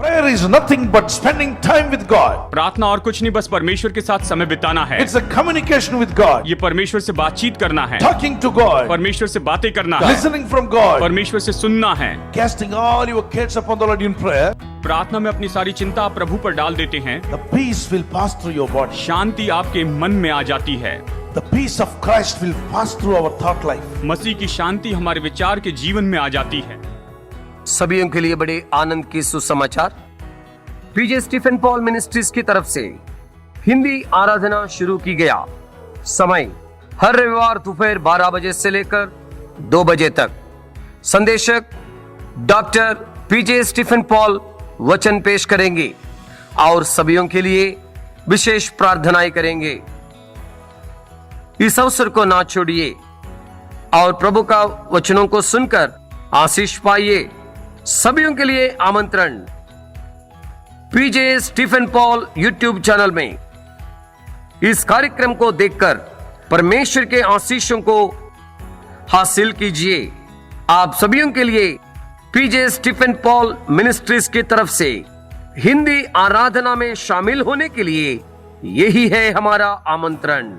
Prayer is nothing but spending time with God. प्रार्थना और कुछ नहीं, बस परमेश्वर के साथ समय बिताना है। It's a communication with God. ये परमेश्वर से बातचीत करना है, Talking to God. परमेश्वर से बातें करना है, Listening from God. परमेश्वर से सुनना है। Casting all your cares upon the Lord in prayer. प्रार्थना में अपनी सारी चिंता आप प्रभु पर डाल देते हैं, The peace will pass through your body. शांति आपके मन में आ जाती है। The peace of Christ will pass through our thought life. मसीह की शांति हमारे विचार के जीवन में आ जाती है। सभी के लिए बड़े आनंद के सुसमाचार। पीजे स्टीफन पॉल मिनिस्ट्रीज की तरफ से हिंदी आराधना शुरू की गया। समय हर रविवार दोपहर 12 बजे से लेकर 2 बजे तक। संदेशक डॉक्टर पीजे स्टीफन पॉल वचन पेश करेंगे और सभी के लिए विशेष प्रार्थनाएं करेंगे। इस अवसर को ना छोड़िए और प्रभु का वचनों को सुनकर आशीष पाइए। सभी के लिए आमंत्रण पीजे स्टीफन पॉल यूट्यूब चैनल में। इस कार्यक्रम को देखकर परमेश्वर के आशीषों को हासिल कीजिए। आप सभी के लिए पीजे स्टीफन पॉल मिनिस्ट्रीज की तरफ से हिंदी आराधना में शामिल होने के लिए यही है हमारा आमंत्रण।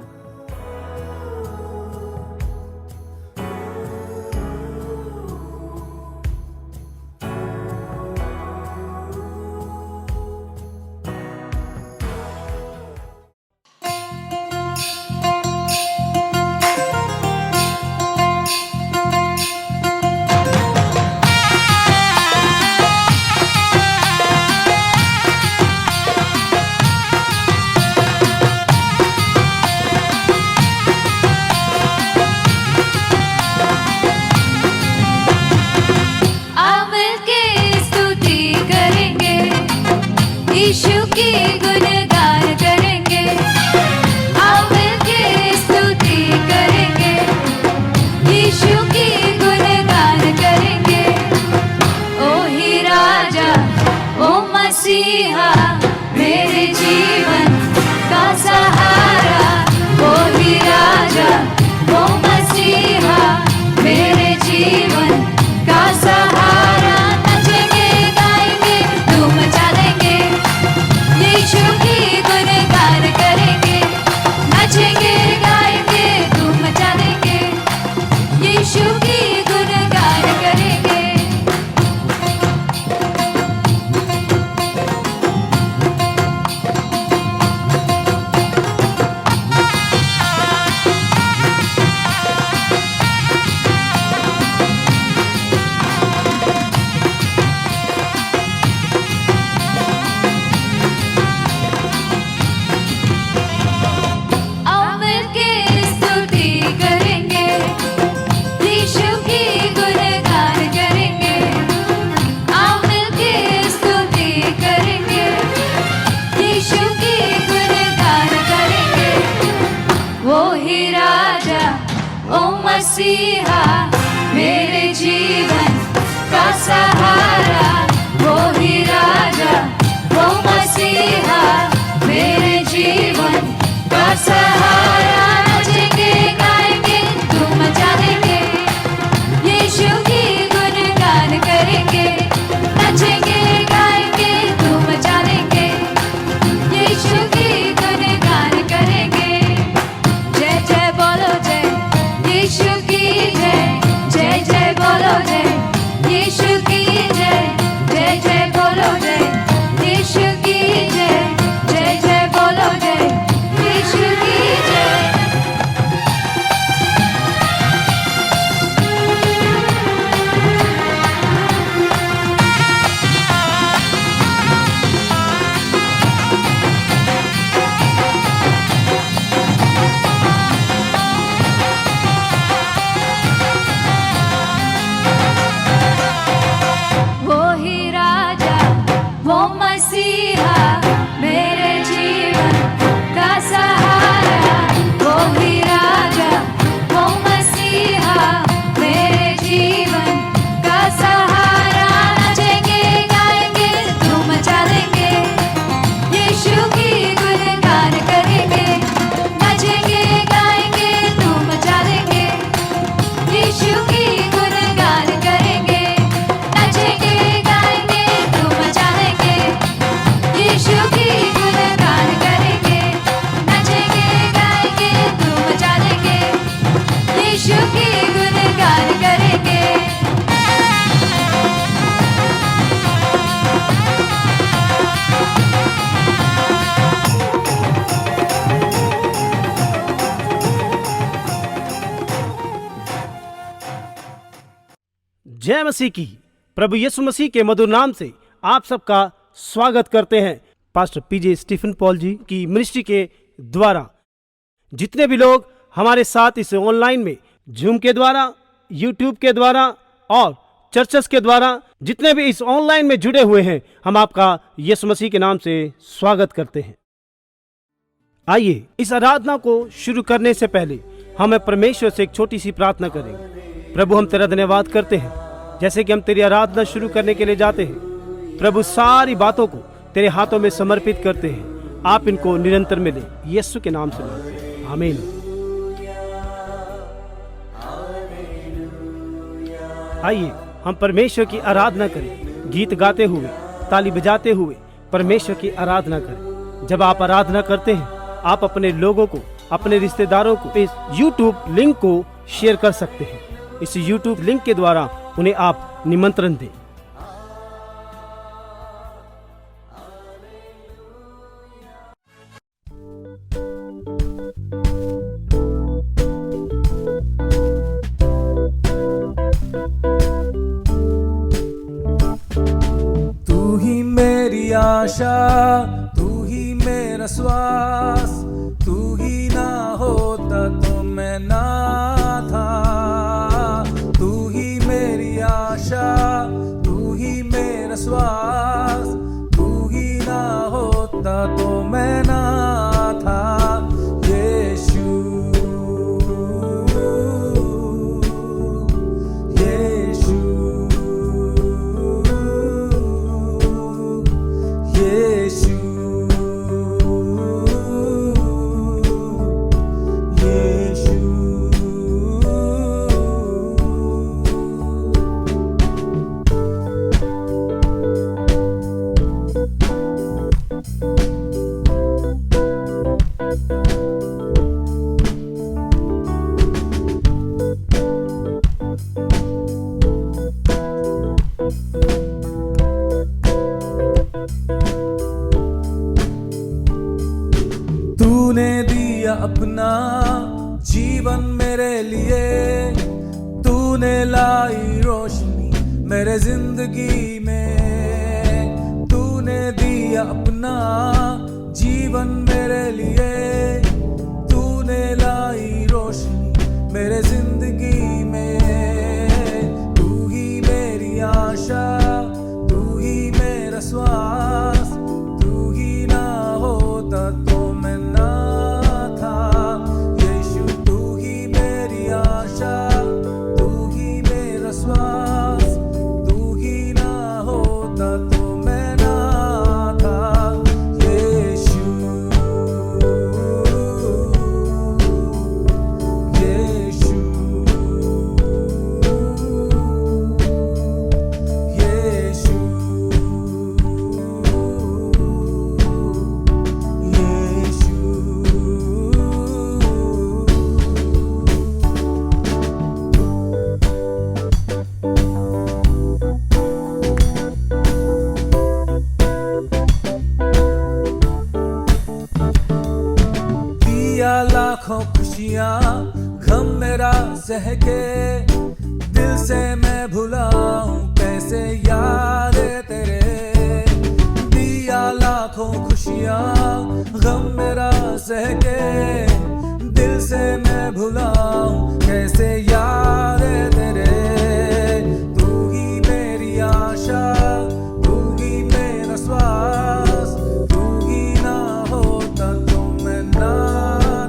यीशु की गुणगान करेंगे, आओ मिलके स्तुति करेंगे, यीशु की गुणगान करेंगे। ओ ही राजा, ओ मसीहा, मेरे जीवन का सहारा। ओ ही राजा, ओ मसीहा, मेरे जीवन का सहारा। नचेंगे गाएंगे धूम मचा देंगे, यीशु की गुणगान करेंगे। नचेंगे गाएंगे धूम मचा देंगे, यीशु की गुणगान करेंगे। मसीहा मेरे जीवन का सहारा। वो ही राजा, वो मसीहा, मेरे जीवन का सहारा। नचेंगे गाएंगे धूम मचा देंगे, यीशु की गुणगान करेंगे। नचेंगे गाएंगे धूम मचा देंगे, यीशु की गुणगान करेंगे। जय जय बोलो जय यीशु की जय, जय जय बोलो जय यीशु की जय, जय जय बोलो जय यीशु की जय, जय जय बोलो जय यीशु की जय। जय मसीह की। प्रभु यीशु मसीह के मधुर नाम से आप सबका स्वागत करते हैं पास्टर पीजे स्टीफन पॉल जी की मिनिस्ट्री के द्वारा। जितने भी लोग हमारे साथ इस ऑनलाइन में जूम के द्वारा, यूट्यूब के द्वारा और चर्चेस के द्वारा जितने भी इस ऑनलाइन में जुड़े हुए हैं, हम आपका यीशु मसीह के नाम से स्वागत करते हैं। आइए इस आराधना को शुरू करने से पहले हमें परमेश्वर से एक छोटी सी प्रार्थना करेंगे। प्रभु, हम तेरा धन्यवाद करते हैं जैसे कि हम तेरी आराधना शुरू करने के लिए जाते हैं। प्रभु, सारी बातों को तेरे हाथों में समर्पित करते हैं। आप इनको निरंतर मिले, यीशु के नाम से मांगते हैं, आमीन। आइए हम परमेश्वर की आराधना करें, गीत गाते हुए, ताली बजाते हुए परमेश्वर की आराधना करें। जब आप आराधना करते हैं, आप अपने लोगों को, अपने रिश्तेदारों को इस YouTube लिंक को शेयर कर सकते हैं। इस YouTube लिंक के द्वारा उन्हें आप निमंत्रण दें। तू ही मेरी आशा, तू ही मेरा श्वास, तू ही ना होता तो मैं ना था। तू ही मेरी आशा, तू ही मेरा श्वास, तू ही ना होता तो मैं ना था। यीशु, यीशु, यीशु, तूने दिया अपना जीवन मेरे लिए, तूने लाई रोशनी मेरे जिंदगी में। तूने दिया अपना जीवन मेरे लिए, तूने लाई रोशनी मेरे जिंदगी में। तू ही मेरी आशा, तू ही मेरा श्वास, तू ही ना होता तो मैं ना था। यीशु, तू ही मेरी आशा, तू ही मेरा श्वास, तू ही ना होता तो मैं ना था। यीशु, यीशु, यीशु, दिया लाखों खुशियाँ गम मेरा सह के, दिल से मैं भुलाऊं कैसे याद तेरे। दिया लाखों खुशियाँ गम मेरा सह के, दिल से मैं भुलाऊं कैसे याद तेरे। तू ही मेरी आशा, तू ही मेरा श्वास, तू ही ना होता तो मैं ना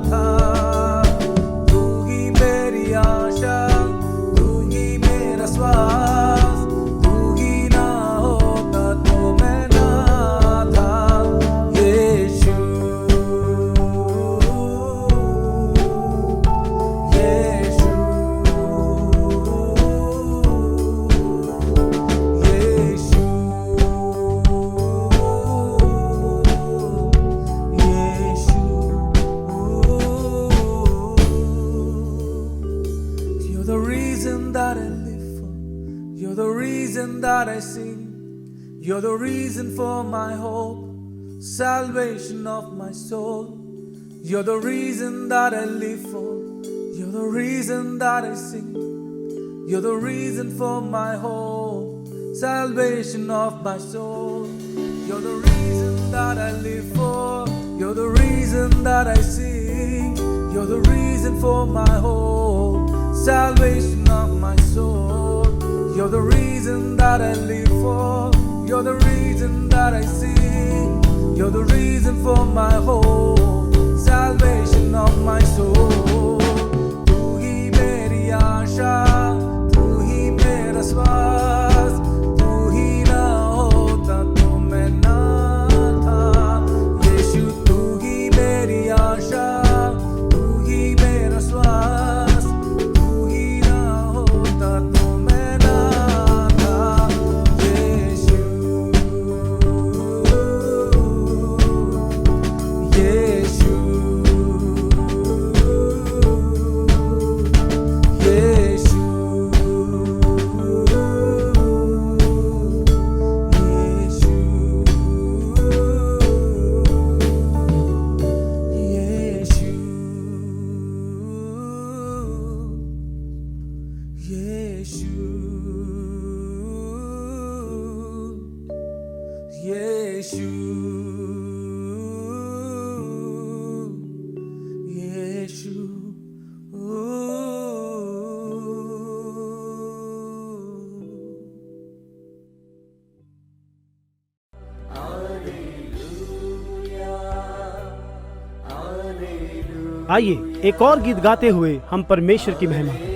था। तू ही मेरी आशा, तू ही मेरा श्वास, तू ही ना होता तो मैं ना था। यीशु, यीशु, यीशु। You're the reason that I live for, you're the reason that I sing, you're the reason for my hope, salvation of my soul. You're the reason that I live for, you're the reason that I sing, You're the reason for my hope, salvation of my soul. You're the reason that I live for. You're the reason that I sing. You're the reason for my hope, salvation of my soul. You're the reason that I live for. You're the reason that I sing. You're the reason for my hope, salvation of my soul. तू ही मेरी आशा, तू ही मेरा श्वास, तू ही ना होता तो मैं ना था। यीशु तू ही मेरी आशा, तू ही मेरा श्वास, तू ही ना होता तो मैं ना था। यीशु यीशु आइए एक और गीत गाते हुए हम परमेश्वर की महिमा करें।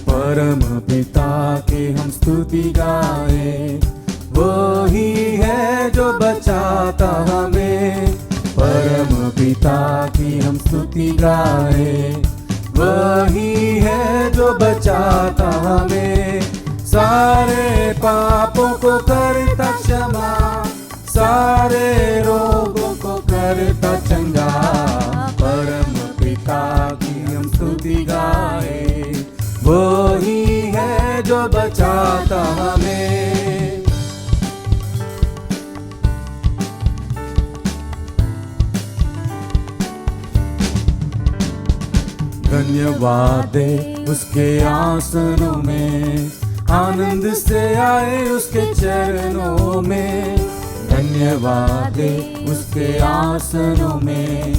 परम पिता की हम स्तुति गाए, वो ही है जो बचाता हमें। परम पिता की हम स्तुति गाए, वही है जो बचाता हमें। सारे पापों को करता क्षमा, सारे रोगों को करता चंगा। परम पिता की हम स्तुति गाए, वही है जो बचाता हमें। धन्यवाद दे उसके आसनों में, आनंद से आए उसके चरणों में। धन्यवाद दे उसके आसनों में,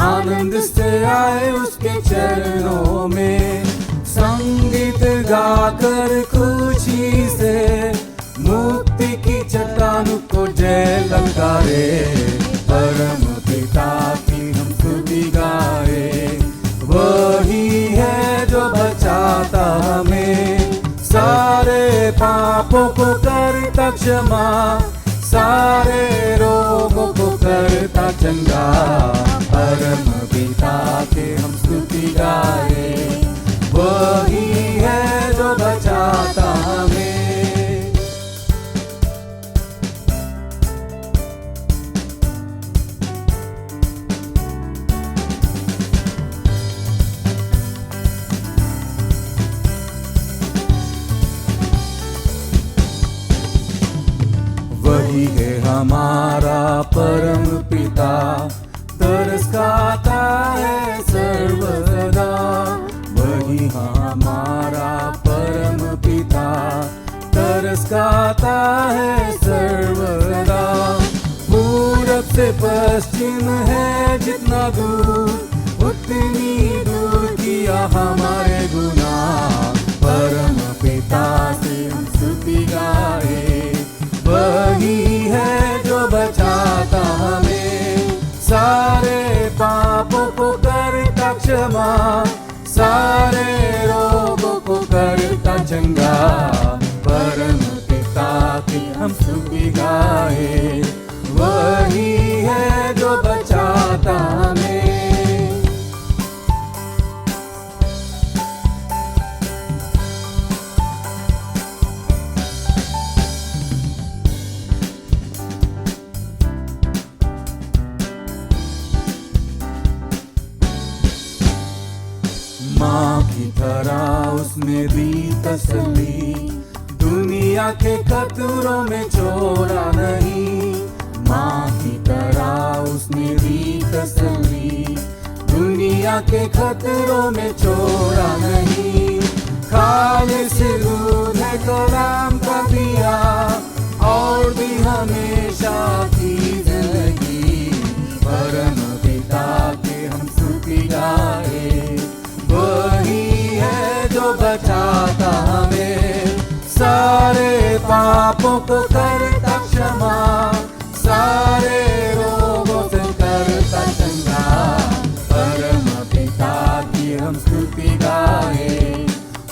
आनंद से आए उसके चरणों में। संगीत गाकर खुशी से मुक्ति की चट्टान को जय ललकारे। परम पिता की हम स्तुति गाए, वही है जो बचाता हमें। सारे पापों को करता क्षमा, सारे रोगों को करता चंगा। परम पिता के हम स्तुति गाए, वही है जो बचाता हमें। वही है हमारा परम पिता, तरस खाता है सर्वदा। वही हमारा परम पिता, तरस खाता है सर्वदा। पूरब से पश्चिम है जितना दूर, उतनी दूर किया हमारे गुनाह। परम पिता से हम स्तुति गाए, वही है जो बचाता हमें। सारे पापों को करता क्षमा, सारे रोगों को करता चंगा। परम पिता की हम स्तुति गाए, वही है जो बचाता हमें। माँ की तरह उसने दी तसल्ली, दुनिया दुनिया के खतरों में छोड़ा नहीं, माँ की तरह उसने दी तसल्ली, दुनिया के खतरों में छोड़ा नहीं। खालिस दूध है कलाम का दिया और भी हमेशा की जिंदगी, परम पिता के हम स्तुति गाए, वही है जो बचाता हमें, सारे पापों को करता क्षमा, सारे रोगों से करता चंगा, परम पिता की हम स्तुति गाए,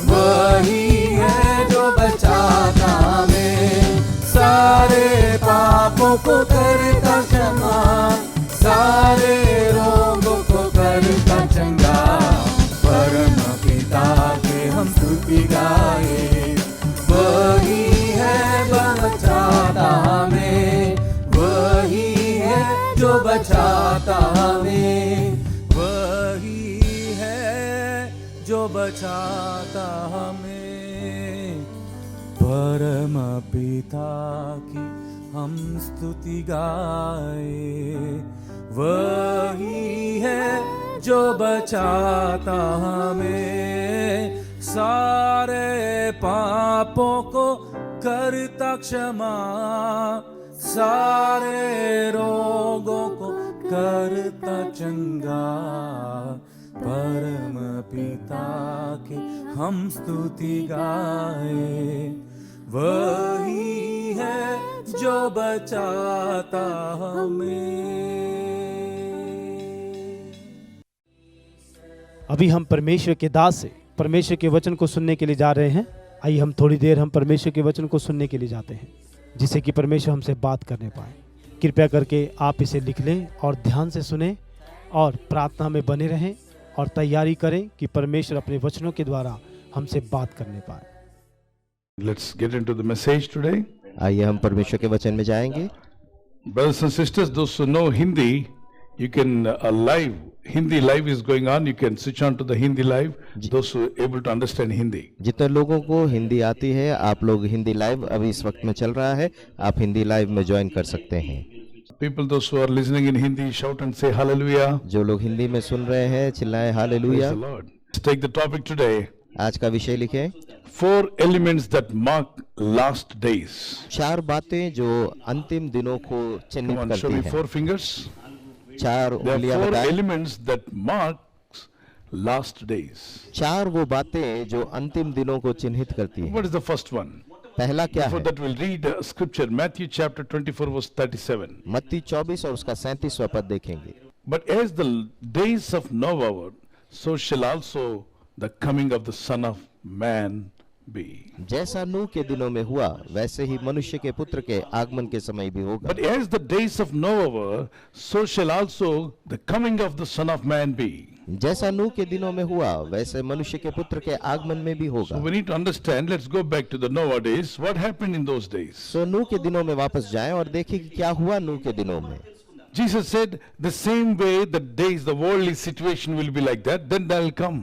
वही है जो बचाता हमें, सारे पापों को करता क्षमा, सारे रोगों को करता चंगा, परम पिता के हम स्तुति गाए, वही है बचाता हमें, वही है जो बचाता हमें, वही है जो बचाता हमें, परम पिता की हम स्तुति गाए, वही है जो बचाता हमें, सारे पापों को करता क्षमा, सारे रोगों को करता चंगा, परम पिता की हम स्तुति गाए, वही है जो बचाता हमें। अभी हम परमेश्वर के दास से परमेश्वर के वचन को सुनने के लिए जा रहे हैं। आइए हम थोड़ी देर हम परमेश्वर के वचन को सुनने के लिए जाते हैं, जिससे कि परमेश्वर हमसे बात करने पाए। कृपया करके आप इसे लिख लें और ध्यान से सुने और प्रार्थना में बने रहें और तैयारी करें कि परमेश्वर अपने वचनों के द्वारा हमसे बात करने पाए। Let's get into the message today. आइए हम परमेश्वर के वचन में जाएंगे। Brothers and sisters, those who know Hindi, you can live. Hindi live is going on. You can switch on to the Hindi live. Those who are able to understand Hindi. जितने लोगों को हिंदी आती है, आप लोग हिंदी लाइव अभी इस वक्त में चल रहा है, आप हिंदी लाइव में ज्वाइन कर सकते हैं। People, those who are listening in Hindi, shout and say Hallelujah. जो लोग हिंदी में सुन रहे हैं, चिल्लाएं hallelujah. Praise the Lord. Let's take the topic today. आज का विषय लिखें, 4 elements that mark last days. 4 बातें जो अंतिम दिनों को Come चिन्हित on, show करती me हैं। 4 fingers. 4 There are उंगलियां 4 बताएं। elements that marks last days. 4 वो बातें जो अंतिम दिनों को चिन्हित करती हैं। What is the first one? पहला क्या Before है? that, we'll read scripture, Matthew chapter 24, verse 37. मत्ती 24 और उसका 37वां पद देखेंगे। But as the days of Noah, so shall also the coming of the Son of Man be. जैसा नूह के दिनों में हुआ, वैसे ही मनुष्य के पुत्र के आगमन के समय भी होगा। But as the days of Noah were, so shall also the coming of the Son of Man be. जैसा नूह के दिनों में हुआ, वैसे मनुष्य के पुत्र के आगमन में भी होगा। So we need to understand, let's go back to the Noah days. What happened in those days? सो नूह के दिनों में वापस जाएं और देखें कि क्या हुआ नूह के दिनों में। Jesus said, the same way the days, the worldly situation will be like that, then they'll come.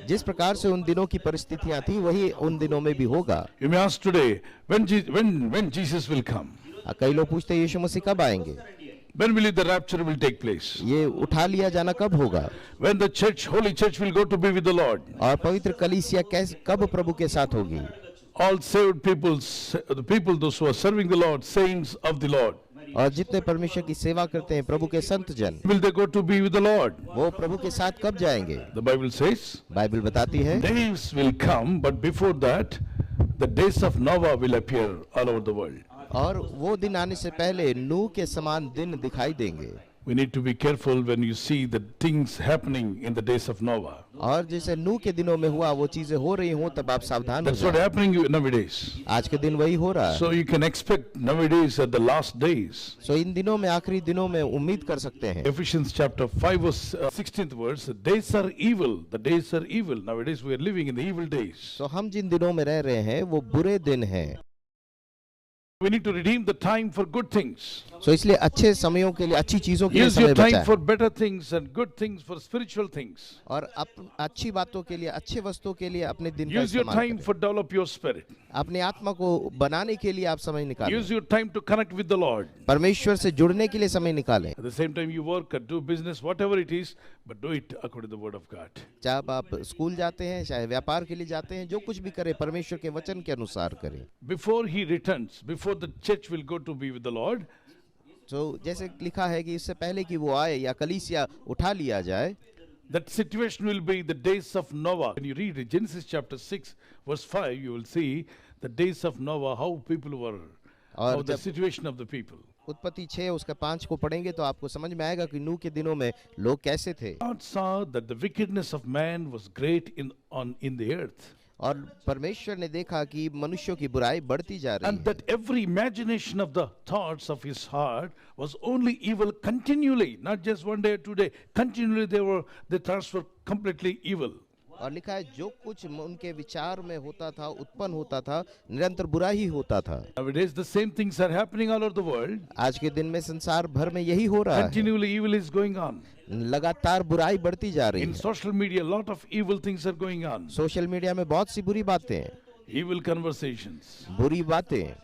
जिस प्रकार से उन दिनों की परिस्थितियां थी, वही उन दिनों में भी होगा। You may ask today, when Jesus will come? कई लोग पूछते हैं यीशु मसीह कब आएंगे, When will the rapture will take place? ये उठा लिया जाना कब होगा, When the church, holy church will go to be with the Lord. और पवित्र कलीसिया कब प्रभु के साथ होगी। All saved people, the people those who are serving the Lord, saints of the Lord, और जितने परमेश्वर की सेवा करते हैं, प्रभु के संत जन, will they go to be with the Lord? वो प्रभु के साथ कब जाएंगे। The Bible says, बाइबल बताती है, days will come, but before that, the days of Noah will appear all over the world. और वो दिन आने से पहले नूह के समान दिन दिखाई देंगे। We need to be careful when you see the things happening in the days of Noah. और जैसे नूह के दिनों में हुआ, वो चीजें हो रही हों, तब आप सावधान हो That's what जाएं। happening nowadays. आज के दिन वही हो रहा है। So you can expect nowadays at the last days. सो इन दिनों में, आखिरी दिनों में उम्मीद कर सकते हैं। Ephesians chapter 5 verse 16th verse, the days are evil. The days are evil. Nowadays we are living in the evil days. सो हम जिन दिनों में रह रहे हैं, वो बुरे दिन हैं। We need to redeem the time for good things. सो इसलिए अच्छे समयों के लिए, अच्छी चीजों के लिए Use समय your time बचाएं for better things and good things, for spiritual things. और अच्छी बातों के लिए, अच्छे वस्तुओं के लिए अपने दिन का Use your इस्तेमाल time करें। for develop your spirit. अपनी आत्मा को बनाने के लिए आप समय निकालें, Use your time to connect with the Lord. परमेश्वर से जुड़ने के लिए समय निकालें। At the same time you work or do business, whatever it is, but do it according to the word of God. चाहे आप स्कूल जाते हैं, चाहे व्यापार के लिए जाते हैं, जो कुछ भी करें परमेश्वर के वचन के अनुसार करें। Before he returns, before the church will go to be with the Lord, तो जैसे लिखा है कि इससे पहले कि वो आए या कलीसिया उठा लिया जाए, that situation will be the days of Noah. When you read Genesis chapter 6 verse 5, you will see the days of Noah, how people were, how और the जब situation of the people. उत्पत्ति 6 उसका 5 को पढ़ेंगे तो आपको समझ में आएगा कि नूह के दिनों में लोग कैसे थे। God saw that the wickedness of man was great in the earth, और परमेश्वर ने देखा कि मनुष्यों की बुराई बढ़ती जा रही and है that every imagination of the thoughts of his heart was only evil continually, not just one day or 2 days. Continually the thoughts were completely evil. और लिखा है जो कुछ उनके विचार में होता था, उत्पन्न होता था, निरंतर बुरा ही होता था। Nowadays the same things are happening all over the world. आज के दिन में संसार भर में यही हो रहा है, Continually evil is going on. लगातार बुराई बढ़ती जा रही In है। social media, a lot of evil things are going on. Social media में बहुत सी बुरी बातें हैं, Evil conversations, बुरी बातें,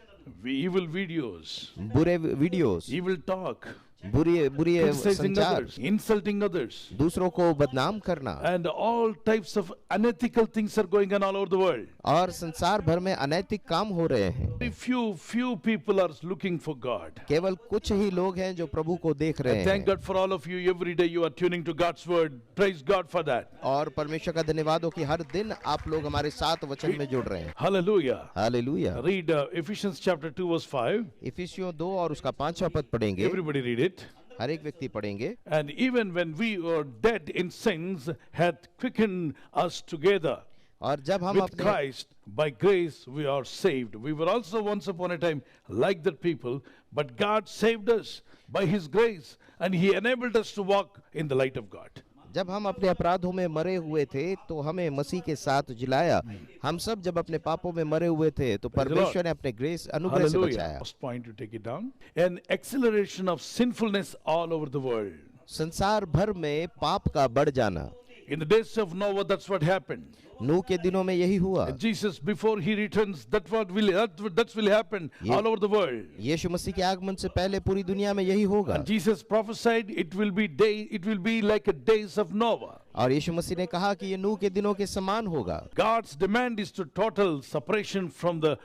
evil videos, बुरे वीडियोस, evil talk, बुरी criticizing संचार, others, insulting others, दूसरों को बदनाम करना, and all types of unethical things are going on all over the world. और संसार भर में अनैतिक काम हो रहे हैं। Very few people are looking for God. केवल कुछ ही लोग हैं जो प्रभु को देख रहे And thank हैं, God for all of you. Every day you are tuning to God's word. Praise God for that. और परमेश्वर का धन्यवाद हो कि हर दिन आप लोग हमारे साथ वचन में जुड़ रहे हैं। Hallelujah. Hallelujah. Read Ephesians chapter 2 verse 5. इफिसियों 2 और उसका 5वां पद पढ़ेंगे, Everybody read it. हर एक व्यक्ति पढ़ेंगे। And even when we were dead in sins, hath quickened us together और जब हम with अपने Christ. By grace we are saved. We were also once upon a time like that people, but God saved us by His grace, and He enabled us to walk in the light of God. जब हम अपने अपराधों में मरे हुए थे तो हमें मसीह के साथ जिलाया। हम सब जब अपने पापों में मरे हुए थे तो परमेश्वर ने अपने ग्रेस अनुग्रह से Hallelujah. बचाया। First point, you take it down. An acceleration of sinfulness all over the world. संसार भर में पाप का बढ़ जाना, In the days of Noah, that's what happened. नूह के दिनों में यही हुआ। Jesus, before He returns, that will happen all over the world. यीशु मसीह के आगमन से पहले पूरी दुनिया में यही होगा। And Jesus prophesied it will be like a days of Noah. और यीशु मसीह ने कहा कि ये नूह के दिनों के समान होगा। God's demand is to total separation from the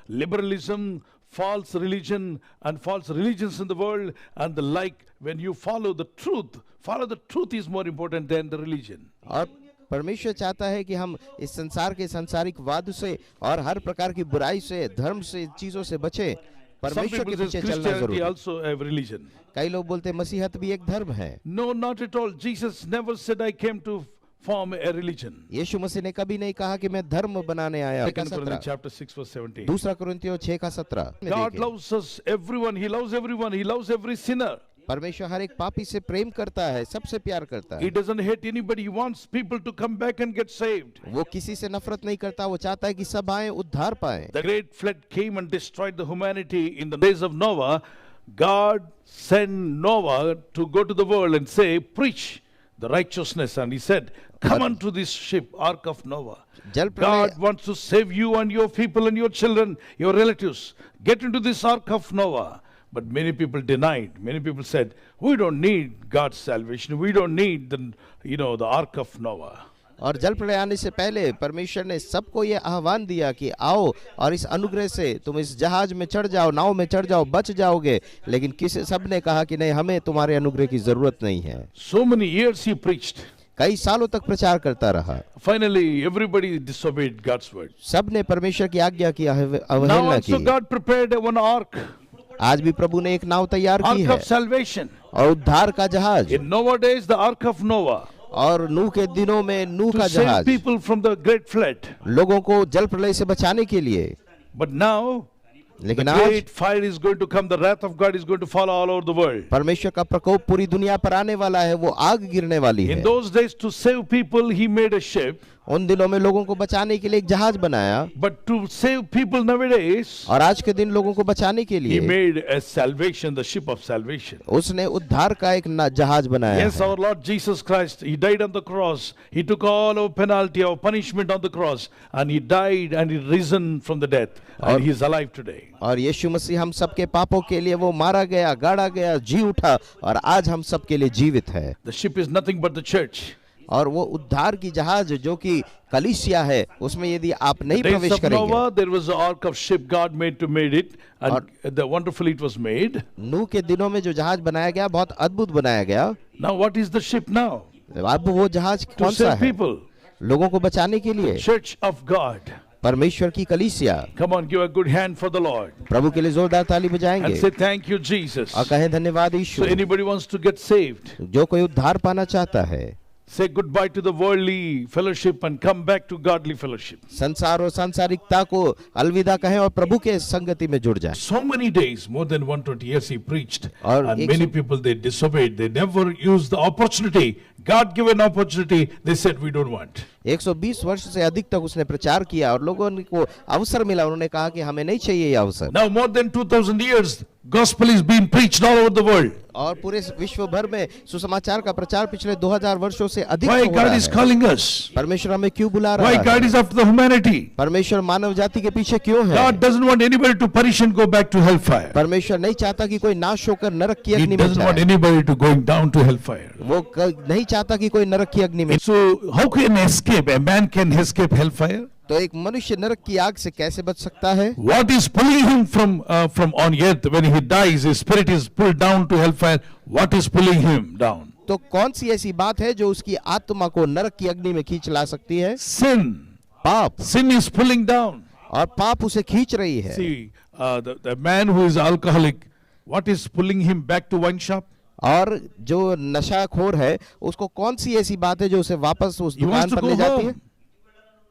liberalism, false religion and false religions in the world and the like. When you follow the truth is more important than the religion. और परमेश्वर चाहता है कि हम इस संसार के सांसारिक वाद से और हर प्रकार की बुराई से, धर्म से, चीजों से बचें। Some परमेश्वर people के say पीछे चलना Christianity जरूरी है। also a religion. कई लोग बोलते हैं मसीहत भी एक धर्म है। No, not at all. Jesus never said I came to form a religion. यीशु मसीह ने कभी नहीं कहा कि मैं धर्म बनाने आया। 2 Corinthians chapter 6 verse 17. दूसरा कुरिन्थियों 6:17 में God देखिए, loves us, everyone. He loves everyone. He loves every sinner. परमेश्वर हर एक पापी से प्रेम करता है, सबसे प्यार करता He है। doesn't hate anybody. He wants people to come back and get saved. वो किसी से नफरत नहीं करता, वो चाहता है कि सब आए, उद्धार पाए। The great flood came and destroyed the humanity in the days of Noah. God sent Noah to go to the world and say, preach the righteousness. And he said, come unto this ship, Ark of Noah. जल God प्रलय wants to save you and your people and your children, your relatives. Get into this Ark of Noah. But many people denied. Many people said, we don't need God's salvation. We don't need the Ark of Noah. और जल प्रलय आने से पहले परमेश्वर ने सबको ये आह्वान दिया कि आओ और इस अनुग्रह से तुम इस जहाज में चढ़ जाओ, नाव में चढ़ जाओ, बच जाओगे। लेकिन सब ने कहा कि नहीं, हमें तुम्हारे अनुग्रह की जरूरत नहीं है। So many years he preached. कई सालों तक प्रचार करता रहा। Finally, everybody disobeyed God's word. सब ने परमेश्वर की आज्ञा की Now अवहेलना also की। God prepared one ark, आज भी प्रभु ने एक नाव तैयार की ark है of salvation. और उद्धार का जहाज। In Noah days, the ark of Noah, और नूह के दिनों में नूह to का save जहाज people from the great flood. लोगों को जल प्रलय से बचाने के लिए। But now, the लेकिन आज great fire is going to come. The wrath of God is going to fall all over the world. परमेश्वर का प्रकोप पूरी दुनिया पर आने वाला है, वो आग गिरने वाली है। In those days, to save people, he made a ship. उन दिनों में लोगों को बचाने के लिए एक जहाज बनाया, But to save people nowadays, और आज के दिन लोगों को बचाने के he लिए made a salvation, the ship of salvation. उसने उद्धार का एक जहाज बनाया Yes, है। our Lord Jesus Christ, He died on the cross. He took all our penalty, our punishment on the cross, and He died and He risen from the death, and He is alive today. और यीशु मसीह हम सबके पापों के लिए वो मारा गया, गाड़ा गया, जी उठा, और आज हम सबके लिए जीवित है। The ship is nothing but the church. और वो उद्धार की जहाज जो कि कलीसिया है, उसमें यदि आप नहीं Days प्रवेश of करेंगे। Noah, there was an ark of ship God made to made it, and the wonderfully it was made. नूह के दिनों में जो जहाज बनाया गया, बहुत अद्भुत बनाया गया। Now what is the ship now? अब वो जहाज To कौन सा save है? people. लोगों को बचाने के लिए। Church of God. परमेश्वर की कलीसिया। Come on, give a good hand for the Lord. प्रभु के लिए जोरदार ताली And बजाएंगे say thank you, Jesus. और कहें धन्यवाद So Yeshu. anybody wants to get saved, जो कोई उद्धार पाना चाहता है, say goodbye to the worldly fellowship and come back to godly fellowship. संसार और सांसारिकता को अलविदा कहें और प्रभु के संगति में जुड़ जाए। So many days, more than 120 years he preached, और and 100 many people they disobeyed. They never used the opportunity, God-given opportunity. They said we don't want. 120 वर्ष से अधिक तक उसने प्रचार किया और लोगों को अवसर मिला, उन्होंने कहा कि हमें नहीं चाहिए ये अवसर। Now more than 2000 years, gospel is being preached all over the world. और पूरे विश्व भर में सुसमाचार का प्रचार पिछले 2000 वर्षों से अधिक Why हो रहा God is है। calling us? परमेश्वर हमें क्यों बुला रहा Why है? God is after the humanity? परमेश्वर मानव जाति के पीछे क्यों है? God doesn't want anybody to perish and go back to hellfire. परमेश्वर नहीं चाहता कि कोई नाश होकर नरक की He अग्नि में doesn't want जाए। anybody to going down to hellfire. वो नहीं चाहता कि कोई नरक की अग्नि में। So how can escape? A man can escape hellfire? तो एक मनुष्य नरक की आग से कैसे बच सकता है? What is pulling him from on earth when he dies? His spirit is pulled down to hellfire. What is pulling him down? तो कौन सी ऐसी बात है जो उसकी आत्मा को नरक की अग्नि में खींच ला सकती है? Sin. पाप। Sin is pulling down. और पाप उसे खींच रही है। See, the man who is alcoholic, what is pulling him back to wine shop? और जो नशाखोर है, उसको कौन सी ऐसी बात है जो उसे वापस उस He wants दुकान to पर go ले जाती है? home.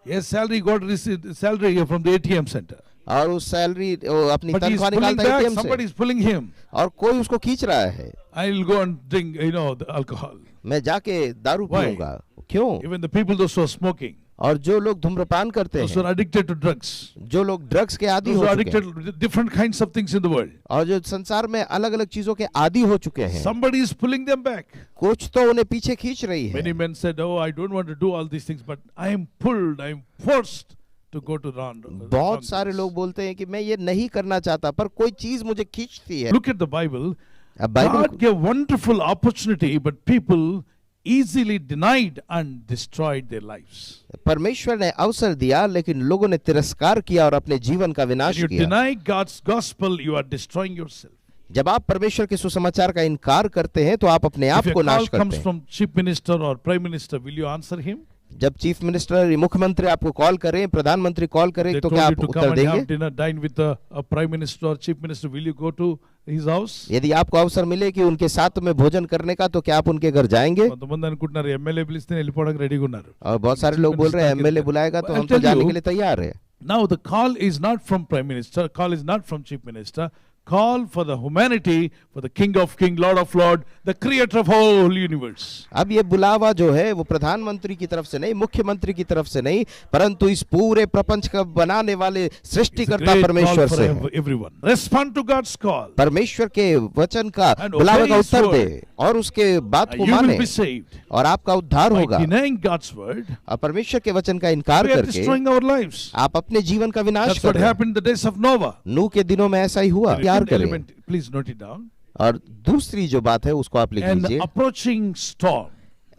Yes, salary got received salary from the ATM center. और उस सैलरी अपनी But he's तनख्वाह pulling निकालता है back. एटीएम Somebody से, is pulling him. और कोई उसको खींच रहा है। I'll go and drink, the alcohol. मैं जाके दारू Why? पीऊंगा। क्यों? Even the people those who are smoking, और जो लोग धूम्रपान करते those who हैं, are addicted to drugs, जो लोग ड्रग्स के आदी those who हो are चुके हैं, addicted to different kinds of things in the world, और जो संसार में अलग अलग चीजों के आदी हो चुके हैं, somebody is pulling them back. कुछ तो उन्हें पीछे खींच रही है। Many men said, "Oh, I don't want to do all these things, but I am pulled, I am forced to go to wrong." बहुत सारे लोग बोलते हैं कि मैं ये नहीं करना चाहता, पर कोई चीज मुझे खींचती है। Look at the Bible. अब Bible God gave wonderful opportunity, but people easily denied and destroyed their lives. परमेश्वर ने अवसर दिया, लेकिन लोगों ने तिरस्कार किया और अपने जीवन का When विनाश you किया। deny God's gospel, you are destroying yourself. जब आप परमेश्वर के सुसमाचार का इनकार करते हैं, तो आप अपने आप If a को नाश call करते comes हैं। from chief minister or prime minister, will you answer him? जब चीफ मिनिस्टर, मुख्यमंत्री आपको कॉल करें, प्रधानमंत्री कॉल करें, They तो told क्या you आप to come Uttar and have देंगे? dinner, dine with a prime minister or chief minister. Will you go to his house? यदि आपको अवसर मिले कि उनके साथ में भोजन करने का, तो क्या आप उनके घर जाएंगे? కొంతమంది అనుకుంటున్నారు ఎమ్మెల్యే పిలిస్తే వెళ్ళిపోవడానికి రెడీగా ఉన్నారు. और बहुत सारे लोग बोल रहे हैं एमएलए बुलाएगा तो I'll हम तो tell जाने you, के लिए तैयार है। Now the call is not from prime minister, call is not from chief minister, call for the humanity, for the King of King, Lord of Lord, the creator of whole universe. अब ये बुलावा जो है वो प्रधानमंत्री की तरफ से नहीं, मुख्यमंत्री की तरफ से नहीं, परंतु इस पूरे प्रपंच का बनाने वाले It's a सृष्टिकर्ता great परमेश्वर call से for है। everyone. Respond to God's call. परमेश्वर के वचन का And बुलावे obey का his उत्तर word. दे और उसके बात को You माने will be saved. और आपका उद्धार By होगा। denying God's word, और परमेश्वर के वचन का इनकार we are करके destroying our lives. आप अपने जीवन का विनाश That's कर what रहे हैं। happened in the days of Noah. नूह के दिनों में ऐसा ही हुआ। The प्यार second करें। element, please note it down. और दूसरी जो बात है उसको आप लिख An लीजिए। approaching storm.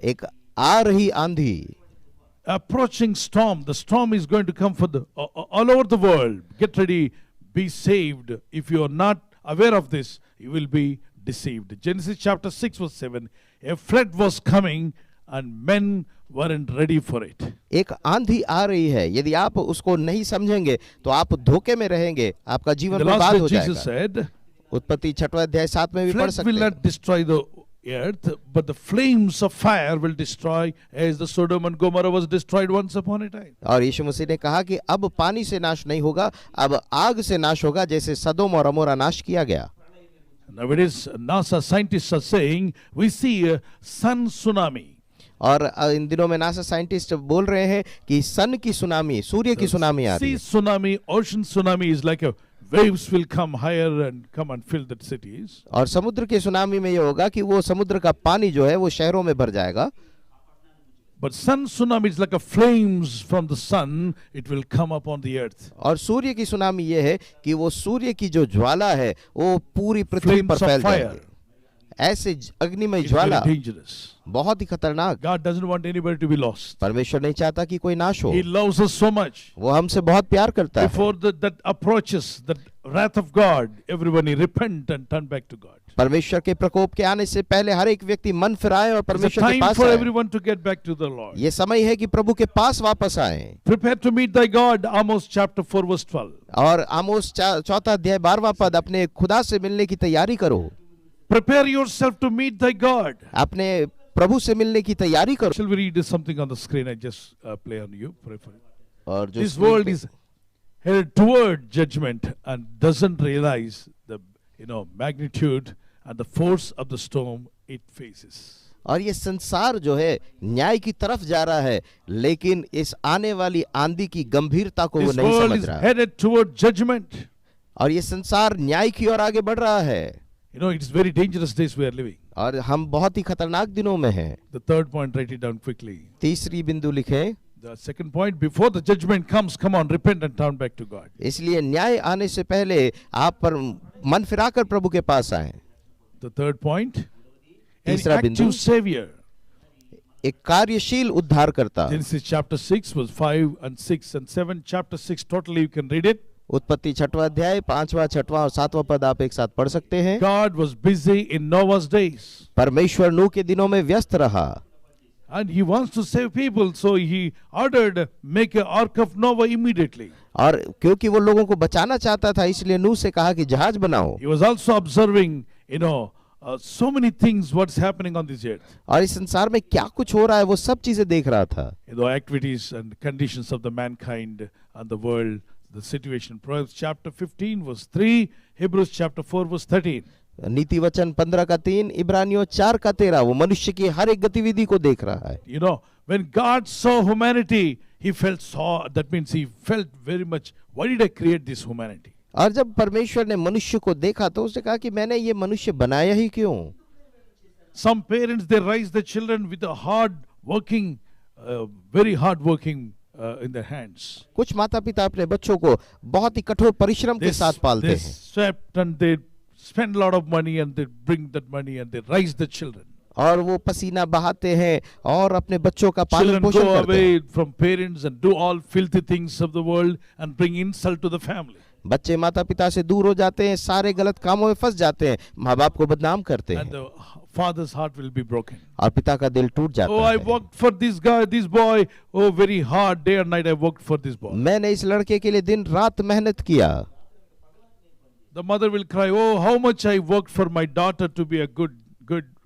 एक आ रही आंधी, Approaching storm. The storm is going to come for the all over the world. Get ready, be saved. If you are not aware of this, you will be deceived. Genesis chapter 6 verse 7. A flood was coming and men weren't ready for it. एक आंधी आ रही है, यदि आप उसको नहीं समझेंगे तो आप धोखे में रहेंगे, आपका In जीवन the last बर्बाद हो day Jesus जाएगा। said, उत्पत्ति 6वां अध्याय 7 में भी पढ़ flood सकते will हैं। not destroy the earth, but the flames of fire will destroy, as the Sodom and Gomorrah was destroyed once upon a time. और यीशु मसीह ने कहा कि अब पानी से नाश नहीं होगा, अब आग से नाश होगा, जैसे सदोम और अमोरा नाश किया गया। Nowadays, NASA scientists are saying we see a sun tsunami. और इन दिनों में नासा साइंटिस्ट बोल रहे हैं कि सन की सुनामी, सूर्य की सुनामी आ रही Sea है। tsunami, ocean tsunami is like a waves will come higher and come and fill the cities. और समुद्र के सुनामी में ये होगा कि वो समुद्र का पानी जो है वो शहरों में भर जाएगा। But sun tsunami is like a flames from the sun, it will come upon the earth. और सूर्य की सुनामी ये है कि वो सूर्य की जो ज्वाला है वो पूरी पृथ्वी Flames पर of फैल fire. जाएगी। ऐसे अग्निमय It's ज्वाला very dangerous. बहुत ही खतरनाक। God doesn't want anybody to be lost. परमेश्वर नहीं चाहता कि कोई नाश हो। He loves us so much. वो हमसे बहुत प्यार करता है। Before that approaches, the wrath of God, everybody repent and turn back to God. परमेश्वर के प्रकोप के आने से पहले हर एक व्यक्ति मन फिराए और It's a परमेश्वर के time पास for आए। everyone to get back to the Lord. ये समय है कि प्रभु के पास वापस आए। Prepare to meet thy God, Amos chapter 4 verse 12. और आमोस चौथा अध्याय 12वां पद, अपने खुदा से मिलने की तैयारी करो। Prepare yourself to meet thy God. अपने प्रभु से मिलने की तैयारी करो। Shall we read something on the screen? I just play on you. Pray for it. और जो This world is headed toward judgment and doesn't realize the magnitude and the force of the storm it faces. और ये संसार जो है न्याय की तरफ जा रहा है, लेकिन इस आने वाली आंधी की गंभीरता को वो This नहीं world समझ is रहा है। headed toward judgment. और ये संसार न्याय की ओर आगे बढ़ रहा है। It's very dangerous days we are living. और हम बहुत ही खतरनाक दिनों में हैं। The third point, write it down quickly. तीसरी बिंदु लिखें। The second point, before the judgment comes, come on, repent and turn back to God. इसलिए न्याय आने से पहले आप पर मन फिराकर प्रभु के पास आए। The third point, an तीसरा बिंदु, active savior. एक कार्यशील उद्धारकर्ता। Genesis chapter 6 verse 5 and 6 and 7. Chapter 6 totally you can read it. उत्पत्ति 6वां अध्याय 5वां 6वां और 7वां पद आप एक साथ पढ़ सकते हैं। God was busy in Noah's days. परमेश्वर नूह के दिनों में व्यस्त रहा And he wants to save people, so he ordered, make an ark of Noah immediately. और क्योंकि वो लोगों को बचाना चाहता था, इसलिए नूह से कहा कि जहाज बनाओ। He was also observing, so many things what's happening on this earth. और इस संसार में क्या कुछ हो रहा है वो सब चीजें देख रहा था। Activities and conditions of the mankind and the world, the situation. Proverbs chapter 15 verse 3, Hebrews chapter 4 verse 13. नीति वचन 15 का 3, इब्रानियों 4 का 13, वो मनुष्य की हर एक गतिविधि को देख रहा है। When God saw humanity, that means he felt very much, why did I create this humanity? और जब परमेश्वर ने मनुष्य को देखा तो उसने कहा कि मैंने ये मनुष्य बनाया ही क्यों? Some parents, they raise their children with a hard working, very hard working in their hands. कुछ माता पिता अपने बच्चों को बहुत ही कठोर परिश्रम के साथ पालते They हैं। sweat and they spend a lot of money and they bring that money and they raise the children. और वो पसीना बहाते हैं और अपने बच्चों का पालन Children पोषण go करते हैं। away from parents and do all filthy things of the world and bring insult to the family. बच्चे माता पिता से दूर हो जाते हैं, सारे गलत कामों में फंस जाते हैं, माँ बाप को बदनाम करते And हैं the father's heart will be broken. और पिता का दिल टूट Oh, जाता I है। worked for this guy, this boy. Oh, very hard. Day and night I worked for this boy. मैंने इस लड़के के लिए दिन रात मेहनत किया। The mother will cry, oh, how much I worked for my daughter to be a good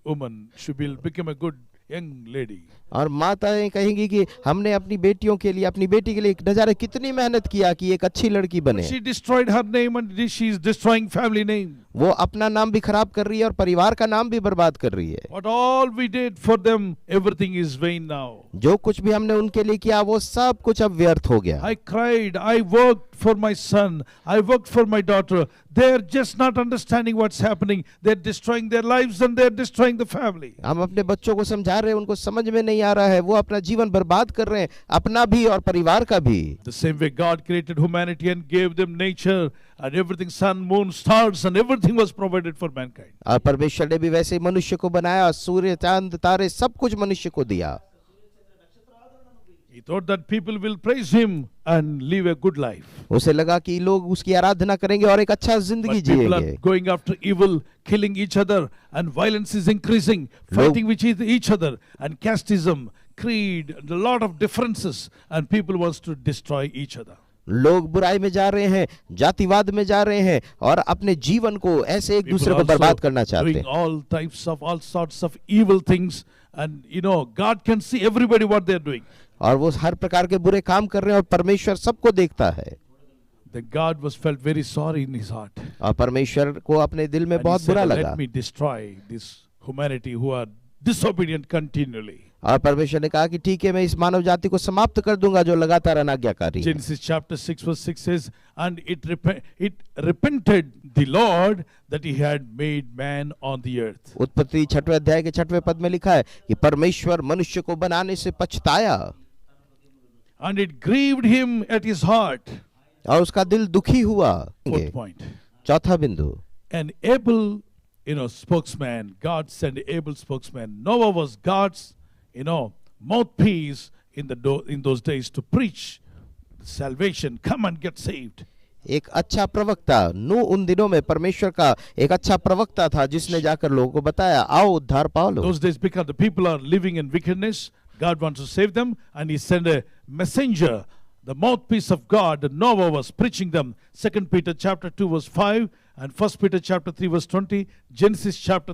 woman. She will become a good young lady. और माताएं कहेंगी कि हमने अपनी बेटियों के लिए, अपनी बेटी के लिए न जाने कितनी मेहनत किया कि एक अच्छी लड़की बने। She destroyed her name and she is destroying family name. वो अपना नाम भी खराब कर रही है और परिवार का नाम भी बर्बाद कर रही है। What all we did for them, everything is vain now. जो कुछ भी हमने उनके लिए किया वो सब कुछ अब व्यर्थ हो गया। I cried, I worked for my son, I worked for my daughter. They're just not understanding what's happening. They're destroying their lives and they're destroying the family. हम अपने बच्चों को समझा रहे हैं, उनको समझ में नहीं आ रहा है, वो अपना जीवन बर्बाद कर रहे हैं, अपना भी और परिवार का भी। The same way God created humanity and gave them nature and everything, sun, moon, stars and everything was provided for mankind. और परमेश्वर ने भी वैसे ही मनुष्य को बनाया, सूर्य चांद तारे सब कुछ मनुष्य को दिया। He thought that people will praise him and live a good life. उसे लगा कि लोग उसकी आराधना करेंगे और एक अच्छा जिंदगी But people are जिएंगे। going after evil, killing each other, and violence is increasing, fighting with each other, and casteism, creed, and a lot of differences, and people wants to destroy each other. लोग बुराई में जा रहे हैं, जातिवाद में जा रहे हैं और अपने जीवन को ऐसे एक दूसरे को बर्बाद करना चाहते Doing हैं। all sorts of evil things, and God can see everybody what they are doing. और वो हर प्रकार के बुरे काम कर रहे हैं और परमेश्वर सबको देखता है। Then God was felt very sorry in his heart. और परमेश्वर को अपने दिल में And he बहुत said, बुरा लगा। let me destroy this humanity who are disobedient continually. और परमेश्वर ने कहा कि ठीक है, मैं इस मानव जाति को समाप्त कर दूंगा जो लगातार अनाज्ञाकारी है। Genesis chapter 6 verse 6 says, and it repented the Lord that he had made man on the earth. उत्पत्ति 6वें अध्याय के 6वें पद में लिखा है कि परमेश्वर मनुष्य को बनाने से पछताया And it grieved him at his heart. और उसका दिल दुखी हुआ। Fourth point. चौथा बिंदु, An able, spokesman, God sent an able spokesman. Noah was God's, mouthpiece in those days to preach salvation. Come and get saved. एक अच्छा प्रवक्ता, नूह उन दिनों में परमेश्वर का एक अच्छा प्रवक्ता था जिसने जाकर लोगों को बताया, आओ उद्धार पाओ लो। Those days, because the people are living in wickedness, God wants to save them, and he sent a messenger, the mouthpiece of God. Noah was preaching them. 2 Peter chapter 2 verse 5 and 1 Peter chapter 3 verse 20, Genesis chapter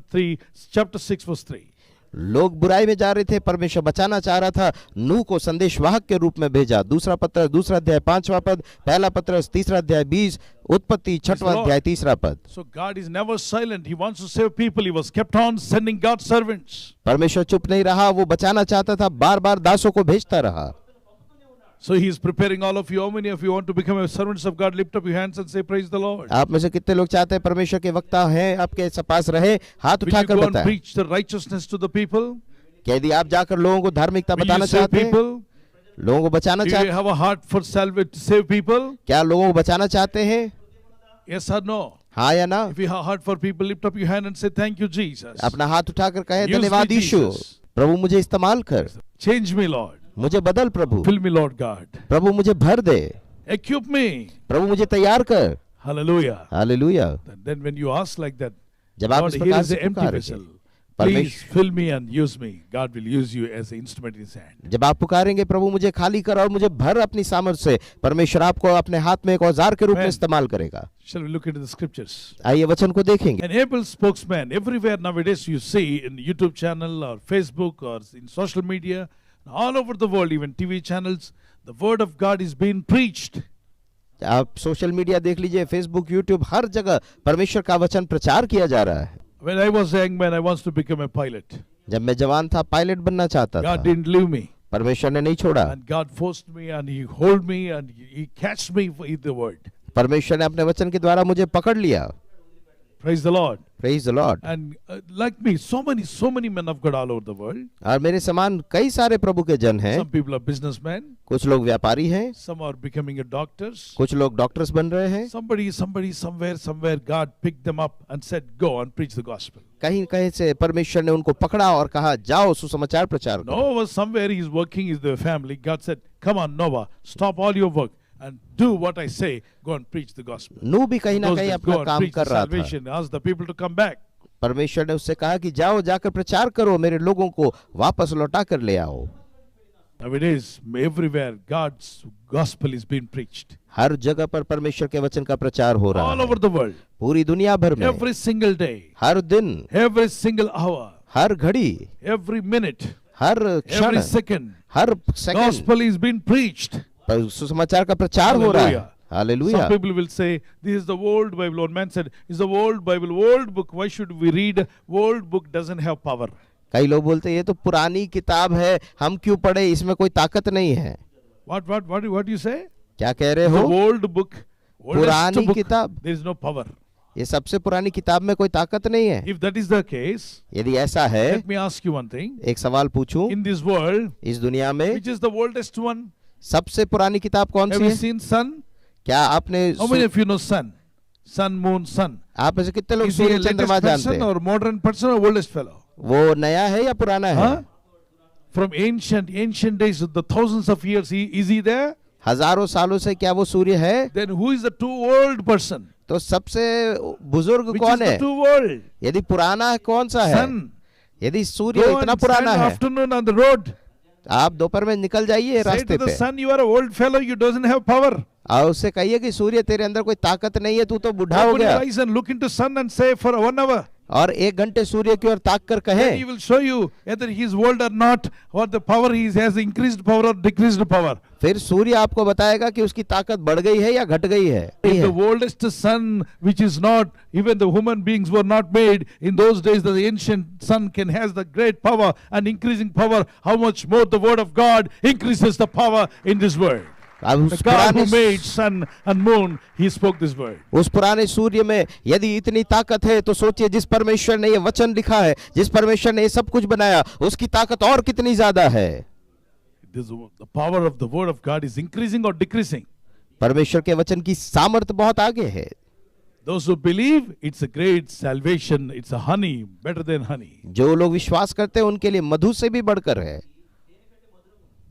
6 verse 3. लोग बुराई में जा रहे थे, परमेश्वर बचाना चाह रहा था, नूह को संदेशवाहक के रूप में भेजा। दूसरा पत्र 2 अध्याय 5वां पद, पहला पत्र 3 अध्याय 20, उत्पत्ति 6वां अध्याय 3 पद। So God is never silent. He wants to save people. He was kept on sending God's servants. परमेश्वर चुप नहीं रहा, वो बचाना चाहता था, बार बार दासों को भेजता रहा। So he is preparing all of you. How many of you want to become a servants of God? Lift up your hands and say praise the Lord. आप में से कितने लोग चाहते हैं परमेश्वर के वक्ता हैं, आपके पास रहे? हाथ Will you उठाकर go and बताएं। preach the righteousness to the people? क्या यदि आप जाकर लोगों को धार्मिकता Will you बताना save चाहते हैं, people? लोगों को बचाना Do you चाहते हैं, have a heart for to save people? क्या लोगों को बचाना चाहते हैं? Yes or no? हाँ या ना? If you have a heart for people, lift up your hand and say thank you, Jesus. अपना हाथ उठाकर कहें, Use me, धन्यवाद यीशु, Jesus. प्रभु मुझे इस्तेमाल कर, Change me, Lord. मुझे बदल प्रभु, Fill me, Lord God. प्रभु मुझे भर दे, Equip me. प्रभु मुझे तैयार कर। Hallelujah. Hallelujah. And then when you ask like that, जब आप Lord, इस here प्रकार is से the empty पुकारेंगे, vessel. Please परमेश्वर, fill me and use me. God will use you as an instrument in his hand. जब आप पुकारेंगे प्रभु मुझे खाली कर और मुझे भर अपनी सामर्थ से, परमेश्वर आपको अपने हाथ में एक औजार के रूप में Amen. इस्तेमाल करेगा। Shall we look into the scriptures? आइए वचन को देखेंगे। An able spokesman. Everywhere nowadays you see in YouTube channel or Facebook or in social media, all over the world, even TV channels, the word of God is being preached. आप social media देख लीजिए, Facebook, YouTube, हर जगह परमेश्वर का वचन प्रचार किया जा रहा है। When I was a young man, I wanted to become a pilot. जब मैं जवान था, पायलट बनना चाहता था, God didn't leave me. परमेश्वर ने नहीं छोड़ा। And God forced me and he hold me and he catched me with the word. परमेश्वर ने अपने वचन के द्वारा मुझे पकड़ लिया। Praise the Lord. Praise the Lord. And like me, so many men of God all over the world. और मेरे समान कई सारे प्रभु के जन हैं। Some people are businessmen. कुछ लोग व्यापारी हैं, Some are becoming a doctors. कुछ लोग डॉक्टर्स बन रहे हैं। Somebody, somewhere, God picked them up and said, go and preach the gospel. कहीं कहीं से परमेश्वर ने उनको पकड़ा और कहा, जाओ सुसमाचार प्रचार करो। Noah was somewhere, he's working with the family. God said, come on, Noah, stop all your work and do what I say. Go and preach the gospel. नूह भी कहीं ना Those कहीं that अपना go and काम preach the कर रहा था। salvation, ask the people to come back. परमेश्वर ने उससे कहा कि जाओ जाकर प्रचार करो, मेरे लोगों को वापस लौटा कर ले आओ। Nowadays, everywhere, God's gospel is being preached. हर जगह पर परमेश्वर के वचन का प्रचार हो रहा All है, over the world. पूरी दुनिया भर में, Every single day, हर दिन, every single hour, हर घड़ी, every minute, हर क्षण, every second, her second gospel is being preached. सुसमाचार का प्रचार हो रहा है। Some hallelujah. people will say, this is the old Bible. One man said, it's the old Bible, old book. Why should we read? Old book doesn't have power. कई लोग बोलते हैं ये तो पुरानी किताब है, हम क्यों पढ़े, इसमें कोई ताकत नहीं है। What do you say? क्या कह रहे The हो? old book, oldest पुरानी book, किताब, there is no power. ये सबसे पुरानी किताब में कोई ताकत नहीं है। If that is the case, यदि ऐसा है, let me ask you one thing. एक सवाल पूछूं, In this world, इस दुनिया में which is the oldest one? सबसे पुरानी किताब कौन Have सी you है? seen sun? क्या आपने How many of you know sun? Sun, moon, sun. आप में से कितने लोग Is he a Surya latest चंद्रमा जानते person हैं? or modern person or oldest fellow? वो नया है या पुराना है? Huh? From ancient days, the thousands of years, is he there? हजारों सालों से क्या वो सूर्य है? Then who is the too old person? तो सबसे बुजुर्ग Which कौन is the है? too old? यदि पुराना है कौन सा है? Sun. यदि सूर्य Go इतना and stand पुराना है, afternoon on the road. आप दोपहर में निकल जाइए Say रास्ते to the पे sun, you are an old fellow, you doesn't have power. और उससे कहिए कि सूर्य तेरे अंदर कोई ताकत नहीं है, तू तो बूढ़ा हो Open your गया। eyes and look into sun and say for 1 hour. और 1 घंटे सूर्य की ओर ताक कर Then कहें, he will show you whether he is old or not, or the power he has increased power or decreased power. फिर सूर्य आपको बताएगा कि उसकी ताकत बढ़ गई है या घट गई है। If the oldest sun, which is not, even the human beings were not made, in those days the ancient sun has the great power and increasing power, how much more the word of God increases the power in this world. अब The उस God who पुराने made sun and moon, he spoke this word. उस पुराने सूर्य में यदि इतनी ताकत है तो सोचिए जिस परमेश्वर ने ये वचन लिखा है, जिस परमेश्वर ने ये सब कुछ बनाया, उसकी ताकत और कितनी ज्यादा है। The power of the word of God is increasing or decreasing. परमेश्वर के वचन की सामर्थ्य बहुत आगे है। Those who believe, it's a great salvation, it's a honey, better than honey. जो लोग विश्वास करते हैं उनके लिए मधु से भी बढ़कर है।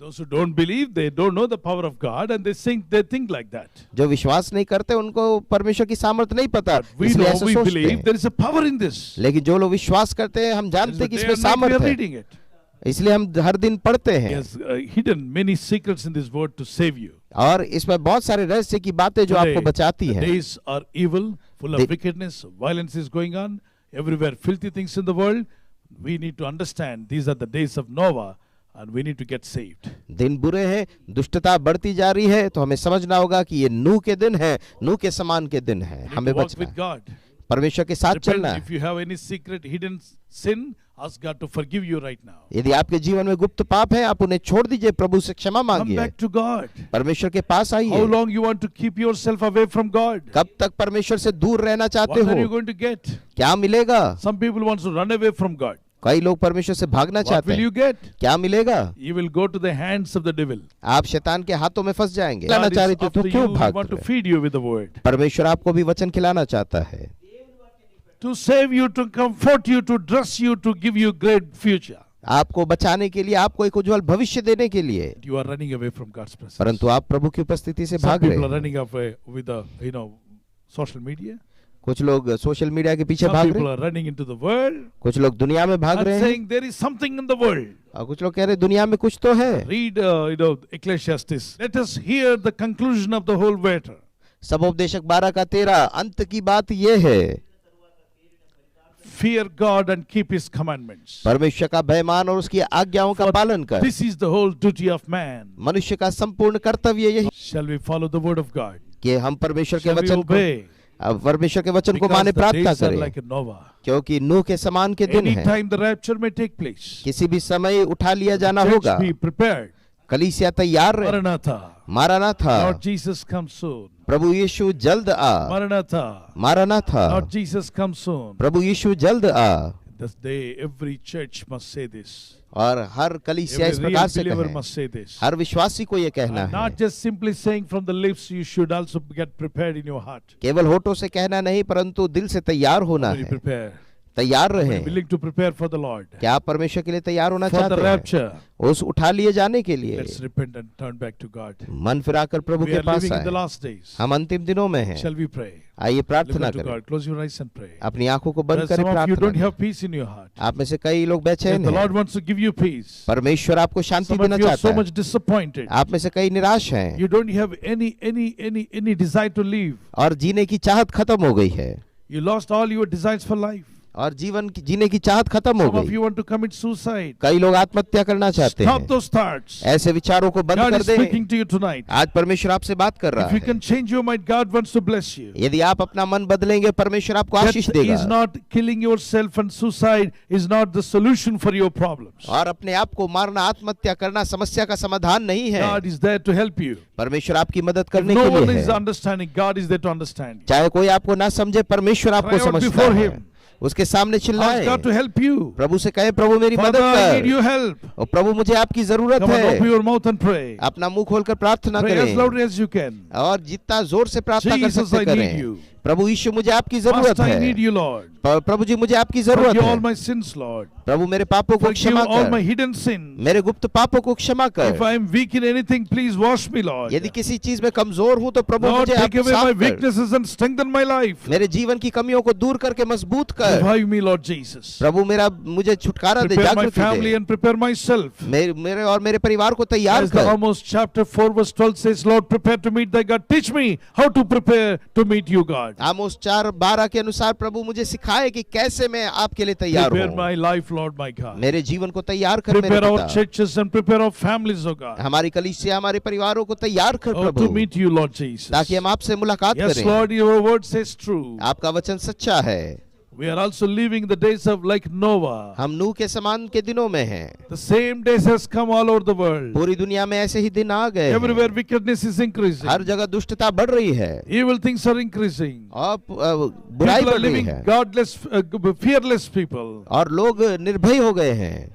Those who don't believe, they don't know the power of God and they think like that. जो विश्वास नहीं करते उनको परमेश्वर की सामर्थ्य नहीं पता, We इसलिए know, ऐसा we सोचते believe हैं। there is a power in this. लेकिन जो लोग विश्वास करते हैं हम जानते हैं कि Day इसमें and night we सामर्थ्य are है, reading it. इसलिए हम हर दिन पढ़ते He हैं। has hidden many secrets in this word to save you. और इसमें बहुत सारे रहस्य की बातें जो आपको बचाती the हैं। days are evil, full of The- wickedness, violence is going on, everywhere filthy things in the world. We need to understand these are the days of Noah and we need to get saved. दिन बुरे हैं, दुष्टता बढ़ती जा रही है, तो हमें समझना होगा कि ये नूह के दिन है, नूह के समान के दिन है। We need हमें to walk बचना with है, God. परमेश्वर के साथ Repent. चलना है। If you have any secret hidden sin, ask God to forgive you right now. यदि आपके जीवन में गुप्त पाप है, आप उन्हें छोड़ दीजिए, प्रभु से क्षमा Come मांगिए, back to God. परमेश्वर के पास How आइए। long you want to keep yourself away from God? कब तक परमेश्वर से दूर रहना चाहते What are you हो? going to get? क्या मिलेगा? Some people want to run away from God. कई लोग परमेश्वर से भागना What चाहते will you हैं, get? क्या मिलेगा? You will go to the hands of the devil. आप शैतान के हाथों में फंस जाएंगे। खिलाना God चाह is रहे थे तो after क्यों you. He भाग want to रहे? feed you with the word. परमेश्वर आपको भी वचन खिलाना चाहता है, To save you, to comfort you, to dress you, to give you great future. आपको बचाने के लिए, आपको एक उज्जवल भविष्य देने के लिए। You are running away from God's presence. परंतु आप प्रभु की उपस्थिति से Some भाग रहे people are हैं। running away with the social media. कुछ लोग सोशल मीडिया के पीछे Some भाग people रहे हैं, are running into the world कुछ लोग दुनिया में भाग and रहे हैं, saying there is something in the world. और कुछ लोग कह रहे हैं दुनिया में कुछ तो है। Read, Ecclesiastes. Let us hear the conclusion of the whole matter. सबोपदेशक 12:13 अंत की बात ये है, Fear God and keep His commandments. परमेश्वर का भय मान और उसकी आज्ञाओं का पालन कर। This is the whole duty of man. मनुष्य का संपूर्ण कर्तव्य यही Shall we follow the word of God? कि हम परमेश्वर के Shall we वचन को, obey? अब परमेश्वर के वचन को Because माने the प्रार्थना days are करें, like a Noah. क्योंकि नूह के समान के दिन Any है। time the rapture may take place. किसी भी समय उठा लिया जाना होगा। Church be prepared. कलीसिया तैयार रहे, Maranatha. मारा ना था, Lord Jesus come soon. प्रभु यीशु जल्द आ, Maranatha. मारा ना था, Lord Jesus come soon. प्रभु यीशु जल्द आ। This day every church must say this. और हर कलीसिया इस Every प्रकार real से believer कहे, must say this. हर विश्वासी को ये कहना And है, not just simply saying from the lips, you should also get prepared in your heart. केवल होठों से कहना नहीं परंतु दिल से तैयार होना Will you है, prepare? तैयार रहे। Willing to prepare for the Lord. क्या आप परमेश्वर के लिए तैयार होना For the चाहते हैं? rapture. उस उठा लिए जाने के लिए Let's repent and turn back to God. मन फिराकर प्रभु We के are pass living in the आए। last days. हम अंतिम दिनों में हैं, Shall we pray? आइए Look प्रार्थना unto करें, God. Close your eyes and pray. अपनी आंखों को बंद There are करें, some of you don't प्रार्थना have peace in your heart. आप में से कई लोग If बेचैन the हैं, Lord wants to give you peace. परमेश्वर आपको शांति Some of देना you are चाहता so है, much disappointed. आप में से कई निराश हैं You don't have any desire to live. और जीने की चाहत खत्म हो गई है, You lost all your desires for life. और जीवन की जीने की चाहत खत्म हो Some of गई। you want to commit suicide. कई लोग आत्महत्या करना चाहते Stop हैं, those thoughts. ऐसे विचारों को बंद God कर is speaking दें। to you tonight. आज परमेश्वर आपसे बात कर रहा If you है, can change your mind, God wants to bless you. यदि आप अपना मन बदलेंगे परमेश्वर आपको आशीष Death देगा। is not killing yourself, and suicide is not the solution for your problems. और अपने आप को मारना, आत्महत्या करना समस्या का समाधान नहीं है, God is there to help you. परमेश्वर आपकी मदद If करने no के one लिए is है। understanding, God is there to understand you. चाहे कोई आपको ना समझे, परमेश्वर आपको Cry out समझता before है, him. उसके सामने Ask चिल्लाए, God to help you. प्रभु से कहे प्रभु मेरी मदद Father, I need कर, your help. और प्रभु मुझे आपकी जरूरत Come on, open है। your mouth and pray. अपना मुंह खोलकर प्रार्थना Pray as करें loudly as you can. और जितना जोर से प्रार्थना कर Jesus, सकते I need करें। you. प्रभु यीशु मुझे आपकी जरूरत Master, I need है, you, Lord. प्रभु जी मुझे आपकी जरूरत Forgive all है, my sins, Lord. प्रभु मेरे पापों को Forgive क्षमा all my कर, hidden sins. मेरे गुप्त पापों को क्षमा If कर। I am weak in anything, please wash me, Lord. यदि किसी चीज में कमजोर हूं तो प्रभु Lord, मुझे take आप away my साफ कर, weaknesses and strengthen my life. मेरे जीवन की कमियों को दूर करके मजबूत कर। कर। Revive me, Lord Jesus. प्रभु मेरा मुझे छुटकारा दे, Prepare my जागृति family they. and prepare myself. मेरे और मेरे परिवार को तैयार As the कर। Amos chapter 4 verse 12 says, Lord, prepare to meet thy God. Teach me how to prepare to meet you, God. आमोस 4:12 के अनुसार प्रभु मुझे सिखाए कि कैसे मैं आपके लिए तैयार Prepare हूँ। my life, Lord, my God. मेरे जीवन को तैयार कर मेरे Prepare our पिता। churches and prepare our families, oh God. हमारी कलीसिया हमारे परिवारों को तैयार कर Oh, to Prabhu, meet you, Lord Jesus. ताकि हम आपसे मुलाकात Yes, करें। Lord, your word says true. आपका वचन सच्चा है। We are also living the days of like Noah. हम नूह के समान के दिनों में हैं। The same days has come all over the world. पूरी दुनिया में ऐसे ही दिन आ गए हैं। Everywhere wickedness is increasing. हर जगह दुष्टता बढ़ रही है Evil things are increasing. और बुराई People बढ़ are रही living है godless, fearless people. और लोग निर्भय हो गए हैं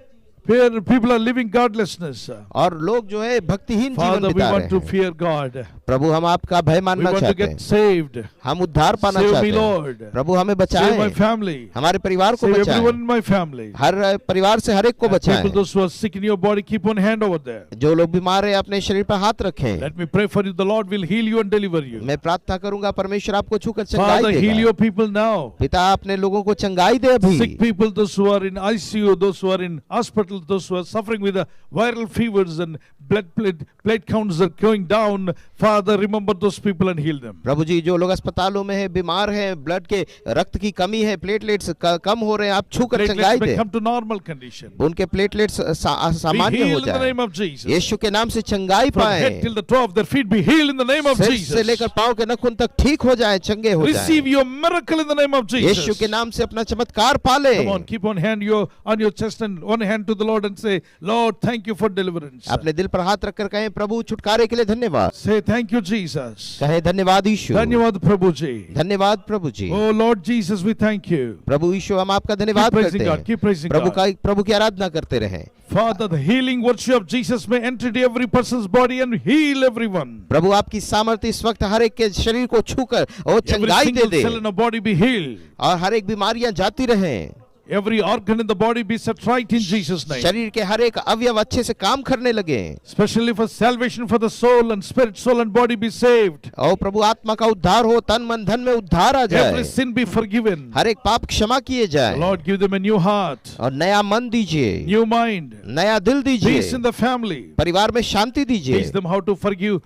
People are living godlessness. और लोग जो है भक्तिहीन जीवन Father, we बिता want रहे to हैं। fear God. प्रभु हम आपका भय We मानना want to चाहते get हैं, saved. हम उद्धार पाना Save चाहते me, हैं। Lord. प्रभु हमें Save my बचाएं, family. हमारे परिवार को Save बचाएं, everyone in my family. हर परिवार से हर एक को And people, बचाएं। those who are sick in your body, keep one hand over there. जो लोग बीमार हैं अपने शरीर पर हाथ रखें। Let me pray for you. The Lord will heal you and deliver you. मैं प्रार्थना करूंगा परमेश्वर आपको छूकर चंगाई Father, heal देगा। your people now. पिता अपने लोगों को चंगाई दे अभी। Sick people, those who are in ICU, those who are in hospital, those who are suffering with viral fevers and plate counts are going down. Father, remember those people and heal them. प्रभु जी जो लोग अस्पतालों में हैं, बीमार हैं, blood के रक्त की कमी है, प्लेटलेट्स कम हो रहे हैं, आप छूकर चंगाई Platelets may they, come to normal condition. उनके प्लेटलेट्स Be सामान्य हो healed in the जाए। name of Jesus. यीशु के नाम से चंगाई From head पाए, till the toe of their feet, be healed in the name of सिर से Jesus. लेकर पांव के नखून तक ठीक हो जाए, चंगे हो Receive जाए। your miracle in the name of Yeshu Jesus. के नाम से अपना चमत्कार पाले। Come on, keep on your chest and one hand to the Lord and say, Lord, thank you for deliverance. अपने दिल पर हाथ रखकर कहें, प्रभु छुटकारे के लिए धन्यवाद। Say thank you, Jesus. कहें धन्यवाद यीशु, धन्यवाद प्रभु जी. धन्यवाद प्रभु जी। Oh Lord Jesus, we thank you. प्रभु यीशु हम आपका धन्यवाद Keep praising करते God, हैं। keep praising God. प्रभु की आराधना करते रहें। Father, the healing virtue of Jesus may enter into every person's body and heal everyone. प्रभु आपकी सामर्थ्य इस वक्त हर एक के शरीर को छूकर और Every चंगाई दे single they cell in our body be healed. और हर एक बीमारियां जाती रहें। Every organ in the body be set right in Jesus' name. शरीर के हर एक अवयव अच्छे से काम करने लगे। Especially for salvation for the soul and spirit, soul and body be saved. और प्रभु आत्मा का उद्धार हो, तन मन धन में उद्धार आ Every जाए, sin be forgiven. हर एक पाप क्षमा किए जाए Lord, give them a new heart, और नया मन दीजिए, new mind, नया दिल दीजिए, peace in the family. परिवार में शांति दीजिए। Teach them how to forgive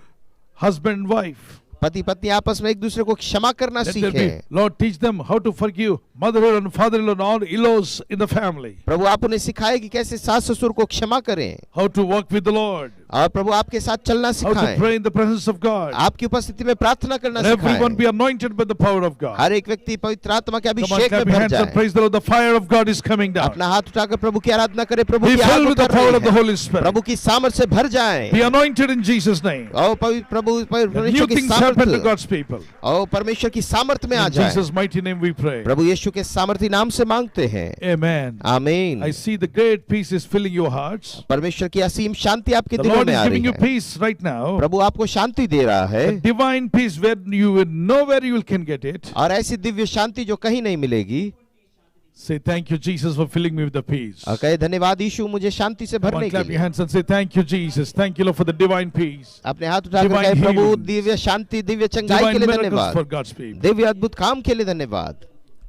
husband and wife. पति पत्नी आपस में एक दूसरे को क्षमा करना Let there be, सीखें। Lord, teach them how to forgive mother-in-law and father-in-law and all in-laws in the family. प्रभु आप उन्हें सिखाए कि कैसे सास ससुर को क्षमा करें How to walk with the Lord. और प्रभु आपके साथ चलना How to सिखाएं, pray in the presence of God. आपकी उपस्थिति में प्रार्थना करना Let everyone सिखाएं। be anointed by the power of God. हर एक व्यक्ति पवित्र आत्मा के Come on, अभिषेक clap में your भर hands and जाए। praise the Lord. The fire of God is coming down. अपना हाथ उठाकर प्रभु की आराधना करें। प्रभु Be की आग filled with the उतर power रही of the है। Holy Spirit. प्रभु की सामर्थ से भर जाएं। Be anointed in Jesus' name. और प्रभु New परमेश्वर की things happen to सामर्थ God's people. और परमेश्वर की सामर्थ में आ In जाए। Jesus' mighty name we pray. प्रभु यीशु के सामर्थी नाम से मांगते हैं, Amen. आमीन। I see the great peace is filling your hearts. परमेश्वर की असीम शांति आपके The दिलों Lord में is आ giving रही you है। peace right now. प्रभु आपको शांति दे रहा है A divine peace where you will know where you can get it. और ऐसी दिव्य शांति जो कहीं नहीं मिलेगी। Say thank you, Jesus, for filling me with the peace. और कहे धन्यवाद यीशु मुझे शांति से Come भरने on, के clap your लिए। hands and say thank you, Jesus. Thank you, Lord, for the divine peace. अपने हाथ उठाकर Divine कहे प्रभु healing. दिव्य शांति दिव्य चंगाई के Divine लिए miracles धन्यवाद, for God's people. दिव्य अद्भुत काम के लिए धन्यवाद।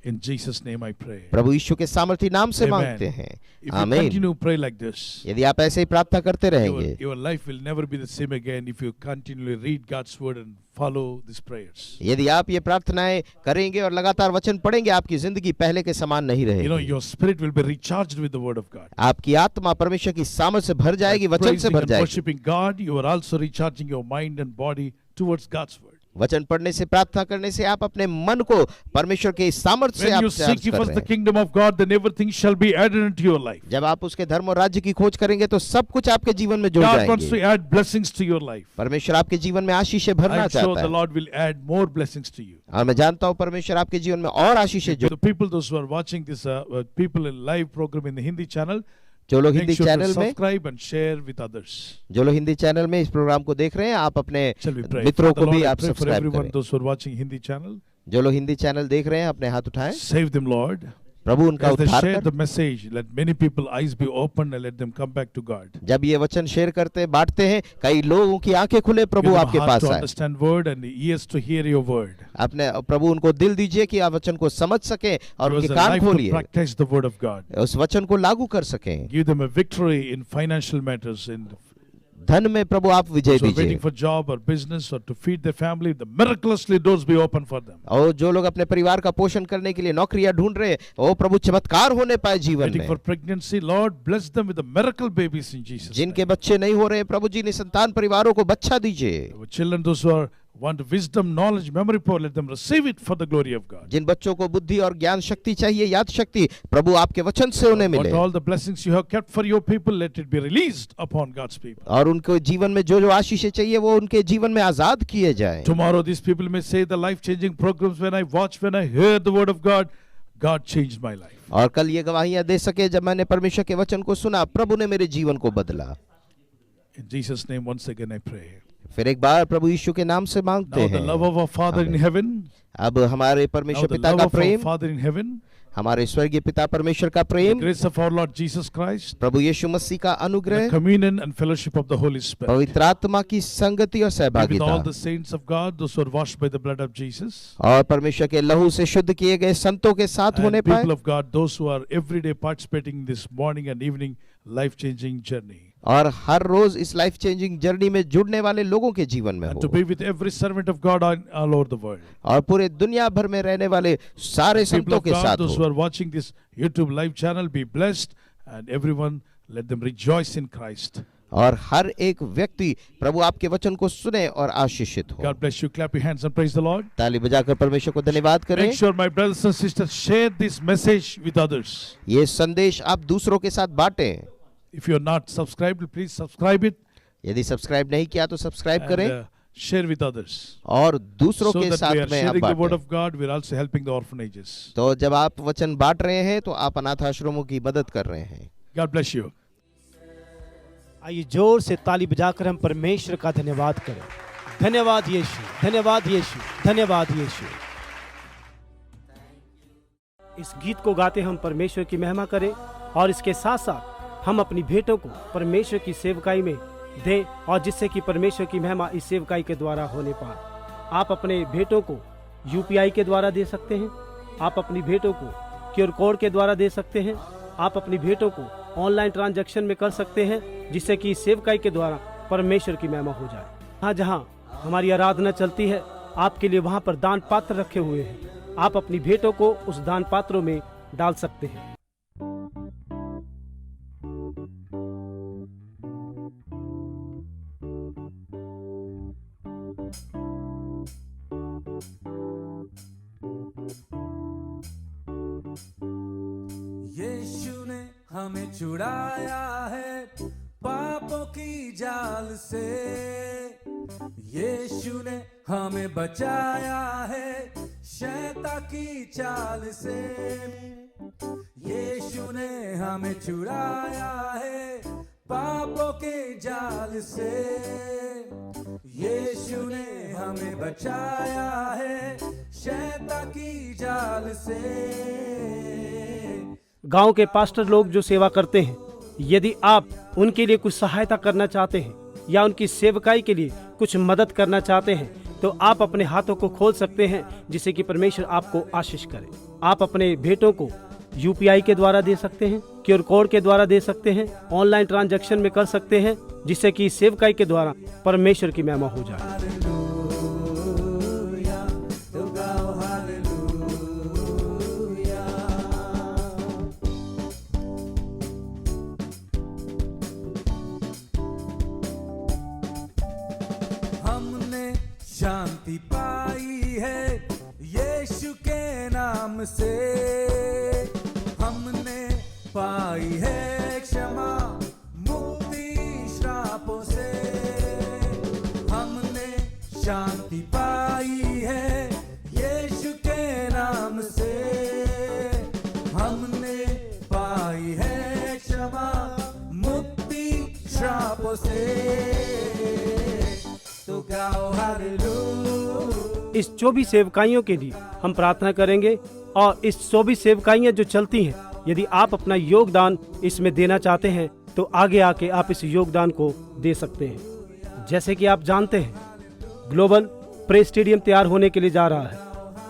In Jesus' name I pray. प्रभु यीशु के सामर्थी नाम से Amen. मांगते हैं, If you आमीन। continue to pray like this, यदि आप ऐसे ही प्रार्थना करते रहेंगे, your life will never be the same again if you continually read God's word and follow these prayers. यदि आप ये प्रार्थनाएं करेंगे और लगातार वचन पढ़ेंगे, आपकी जिंदगी पहले के समान नहीं You know, रहेगी। your spirit will be recharged with the word of God. आपकी आत्मा परमेश्वर की सामर्थ से भर जाएगी, वचन से Praising भर and जाएगी। worshiping God, you are also recharging your mind and body towards God's word. वचन पढ़ने से, प्रार्थना करने से आप अपने मन को परमेश्वर के सामर्थ से When आप you चार्ज seek ye कर first रहे the हैं। kingdom of God, then everything shall be added into your life. जब आप उसके धर्म और राज्य की खोज करेंगे तो सब कुछ आपके जीवन में जुड़ God wants to जाएंगे। add blessings to your life. परमेश्वर आपके जीवन में आशीषें भरना I'm sure चाहता the है Lord will add more blessings to you. और मैं जानता हूँ परमेश्वर आपके जीवन में और आशीषें The people, those who are watching this, people in live program in the Hindi channel, जो लोग make Hindi sure to channel में subscribe and share with others. जो लोग हिंदी चैनल में इस प्रोग्राम को देख रहे हैं, आप अपने Shall we pray? मित्रों Father को भी Lord, I आप pray for सब्सक्राइब everyone, करें। those who are watching Hindi channel. जो लोग हिंदी चैनल देख रहे हैं अपने हाथ उठाएं। Save them, Lord. प्रभु उनका As they उद्धार share कर। the message, let many people eyes be opened and let them come back to God. जब ये वचन शेयर करते बांटते हैं, कई लोगों की आंखें खुले, प्रभु Give them a आपके heart पास to आए। understand word and ears to hear your word. अपने प्रभु उनको दिल दीजिए कि आप वचन को समझ सके और Give us उनके a कान life to खोलिए, practice the word of God. उस वचन को लागू कर सकें। Give them a victory in financial matters, in धन में प्रभु आप विजय those who are दीजिए, waiting for job or business or to feed their family, the miraculously doors be open for them. और जो लोग अपने परिवार का पोषण करने के लिए नौकरियां ढूंढ रहे हैं, वो प्रभु चमत्कार होने पाए जीवन Waiting for में। pregnancy, Lord bless them with the miracle babies in Jesus' name. जिनके बच्चे नहीं हो रहे, प्रभु जी निसंतान परिवारों को बच्चा दीजिए। Our children, those who are want wisdom, knowledge, memory power, let them receive it for the glory of God. जिन बच्चों को बुद्धि और ज्ञान शक्ति चाहिए, याद शक्ति, प्रभु आपके वचन से उन्हें What मिले, all the blessings you have kept for your people, let it be released upon God's people. और उनको जीवन में जो जो आशीषें चाहिए वो उनके जीवन में आजाद किए जाए। Tomorrow these people may say the life-changing programs when I watch, when I hear the word of God, God changed my life. और कल ये गवाहियां दे सके, जब मैंने परमेश्वर के वचन को सुना, प्रभु ने मेरे जीवन को बदला। In Jesus' name, once again I pray. फिर एक बार प्रभु यीशु के नाम से मांगते Now the हैं। love of our Father in heaven, अब हमारे now परमेश्वर the पिता love का of our Prem, Father in heaven, हमारे स्वर्गीय पिता परमेश्वर का the Prem, grace of our Lord Jesus Christ, प्रभु यीशु मसीह का the अनुग्रह, communion and fellowship of the Holy Spirit, पवित्र आत्मा की संगति और be with all सहभागिता, the saints of God, those who are washed by the blood of Jesus, और परमेश्वर के लहू से शुद्ध किए गए संतों के साथ होने and पाए, people of God, those who are every day participating in this morning and evening life-changing journey. और हर रोज इस लाइफ चेंजिंग जर्नी में जुड़ने वाले लोगों के जीवन में And to हो, be with every servant of God all over the world. और पूरे दुनिया भर में रहने वाले सारे People संतों of के God, साथ those who हो। are watching this YouTube live channel, be blessed, and everyone let them rejoice in Christ. और हर एक व्यक्ति प्रभु आपके वचन को सुने और आशीषित हो। God bless you. Clap your hands and praise the Lord. ताली बजाकर परमेश्वर को धन्यवाद करें। Make sure, my brothers and sisters, share this message with others. ये संदेश आप दूसरों के साथ बांटें। If you are not subscribed, please subscribe it यदि सब्सक्राइब नहीं किया तो सब्सक्राइब and करें share with others. और दूसरों So के that we साथ are में आप sharing the word बांटें। of God, we are also helping the orphanages. तो जब आप वचन बांट रहे हैं तो आप अनाथ आश्रमों की मदद कर रहे हैं। God bless you. आइए जोर से ताली बजाकर हम परमेश्वर का धन्यवाद करें। धन्यवाद यीशु, धन्यवाद यीशु, धन्यवाद यीशु। इस गीत को गाते हम परमेश्वर की महिमा करें और इसके साथ साथ हम अपनी भेंटों को परमेश्वर की सेवकाई में दें, और जिससे कि परमेश्वर की महिमा इस सेवकाई के द्वारा होने पाए। आप अपने भेंटों को UPI के द्वारा दे सकते हैं, आप अपनी भेंटों को QR कोड के द्वारा दे सकते हैं, आप अपनी भेंटों को ऑनलाइन ट्रांजैक्शन में कर सकते हैं, जिससे कि सेवकाई के द्वारा परमेश्वर की महिमा हो जाए। हाँ, जहाँ हमारी आराधना चलती है, आपके लिए वहाँ पर दान पात्र रखे हुए हैं। आप अपनी भेंटों को उस दान पात्रों में डाल सकते हैं। यीशु ने हमें छुड़ाया है पापों की जाल से, यीशु ने हमें बचाया है शैतान की चाल से, यीशु ने हमें छुड़ाया है पापों के जाल से, यीशु ने हमें बचाया है शैतान की जाल से। गांव के पास्टर लोग जो सेवा करते हैं, यदि आप उनके लिए कुछ सहायता करना चाहते हैं या उनकी सेवकाई के लिए कुछ मदद करना चाहते हैं, तो आप अपने हाथों को खोल सकते हैं, जिससे कि परमेश्वर आपको आशीष करे। आप अपने भेंटों को UPI के द्वारा दे सकते हैं, QR कोड के द्वारा दे सकते हैं, ऑनलाइन ट्रांजैक्शन में कर सकते हैं, जिससे कि सेवकाई के द्वारा परमेश्वर की महिमा हो जाए। हमने शांति पाई है यीशु के नाम से, हमने पाई है क्षमा मुक्ति श्रापों से, हमने शांति पाई है यीशु के नाम से, हमने पाई है क्षमा मुक्ति श्रापों से। तो गाओ हालेलुया। इस 24 सेवकाइयों के लिए हम प्रार्थना करेंगे और इस 24 सेवकाइयाँ जो चलती हैं, यदि आप अपना योगदान इसमें देना चाहते हैं तो आगे आके आप इस योगदान को दे सकते हैं। जैसे कि आप जानते हैं, ग्लोबल प्रे स्टेडियम तैयार होने के लिए जा रहा है।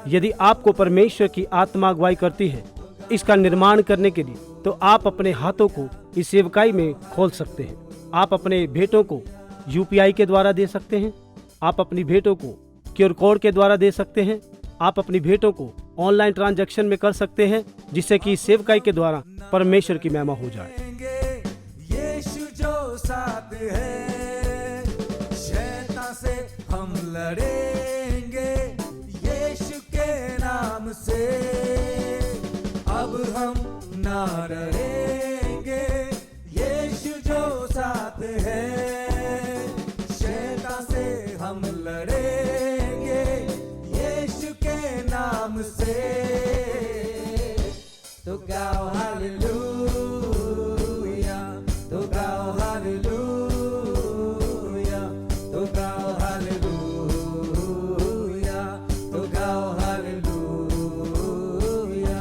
यदि आपको परमेश्वर की आत्मा अगुवाई करती है इसका निर्माण करने के लिए, तो आप अपने हाथों को इस सेवकाई में खोल सकते हैं। आप अपने भेंटों को UPI के द्वारा दे सकते हैं। आप अपनी भेंटों को QR कोड के द्वारा दे सकते हैं। आप अपनी भेंटों को ऑनलाइन ट्रांजैक्शन में कर सकते हैं, जिससे कि सेवकाई के द्वारा परमेश्वर की महिमा हो जाए। यीशु जो साथ है, शैतान से हम लड़ेंगे यीशु के नाम से। अब हम ना डरेंगे, यीशु जो साथ है, शैतान से हम लड़ेंगे यीशु के नाम से। तो गाओ हालेलुया, तो गाओ हालेलुया, तो गाओ हालेलुया, तो गाओ हालेलुया,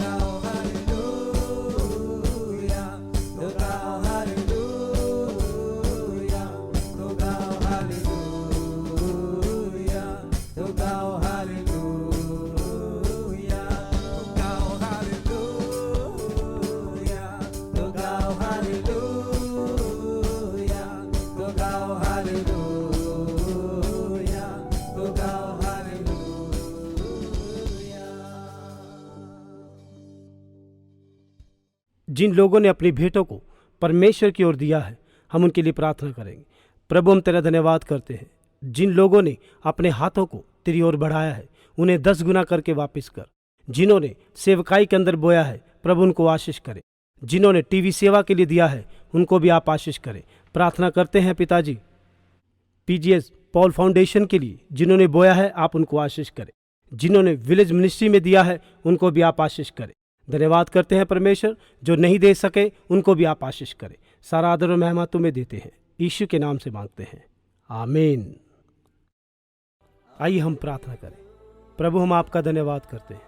गाओ हालेलुया, तो गाओ हालेलुया, तो गाओ हालेलुया, तो गाओ हालेलुया, तो गाओ हालेलुया, तो गाओ हालेलुया, तो गाओ हालेलुया, तो गाओ हालेलुया। जिन लोगों ने अपनी भेंटों को परमेश्वर की ओर दिया है, हम उनके लिए प्रार्थना करेंगे। प्रभु, हम तेरा धन्यवाद करते हैं। जिन लोगों ने अपने हाथों को तेरी ओर बढ़ाया है, उन्हें 10 गुना करके वापस कर। जिन्होंने सेवकाई के अंदर बोया है, प्रभु उनको आशीष करे। जिन्होंने टीवी सेवा के लिए दिया है, उनको भी आप आशीष करें। प्रार्थना करते हैं पिताजी, PGS पॉल फाउंडेशन के लिए जिन्होंने बोया है, आप उनको आशीष करें। जिन्होंने विलेज मिनिस्ट्री में दिया है, उनको भी आप आशीष करें। धन्यवाद करते हैं परमेश्वर, जो नहीं दे सके उनको भी आप आशीष करें। सारा आदर और महिमा तुम्हें देते हैं, यीशु के नाम से मांगते हैं, आमीन। आइए हम प्रार्थना करें। प्रभु, हम आपका धन्यवाद करते हैं,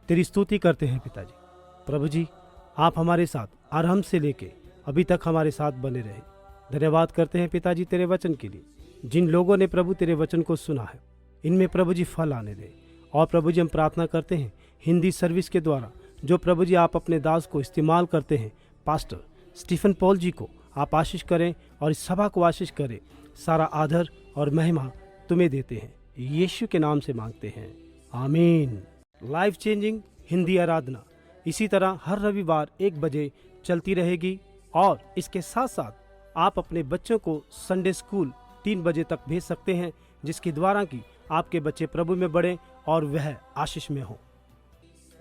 तेरी स्तुति करते हैं पिताजी। प्रभु जी, आप हमारे साथ आरंभ से लेके अभी तक हमारे साथ बने रहे। धन्यवाद करते हैं पिताजी तेरे वचन के लिए। जिन लोगों ने प्रभु तेरे वचन को सुना है, इनमें प्रभु जी फल आने दे। और प्रभु जी, हम प्रार्थना करते हैं हिंदी सर्विस के द्वारा जो प्रभु जी आप अपने दास को इस्तेमाल करते हैं, पास्टर स्टीफन पॉल जी को आप आशीष करें और इस सभा को आशीष करें। सारा आदर और महिमा तुम्हें देते हैं, यीशु के नाम से मांगते हैं, आमीन। लाइफ चेंजिंग हिंदी आराधना इसी तरह हर रविवार 1 बजे चलती रहेगी। और इसके साथ साथ आप अपने बच्चों को संडे स्कूल 3 बजे तक भेज सकते हैं, जिसके द्वारा कि आपके बच्चे प्रभु में बढ़ें और वह आशीष में हो।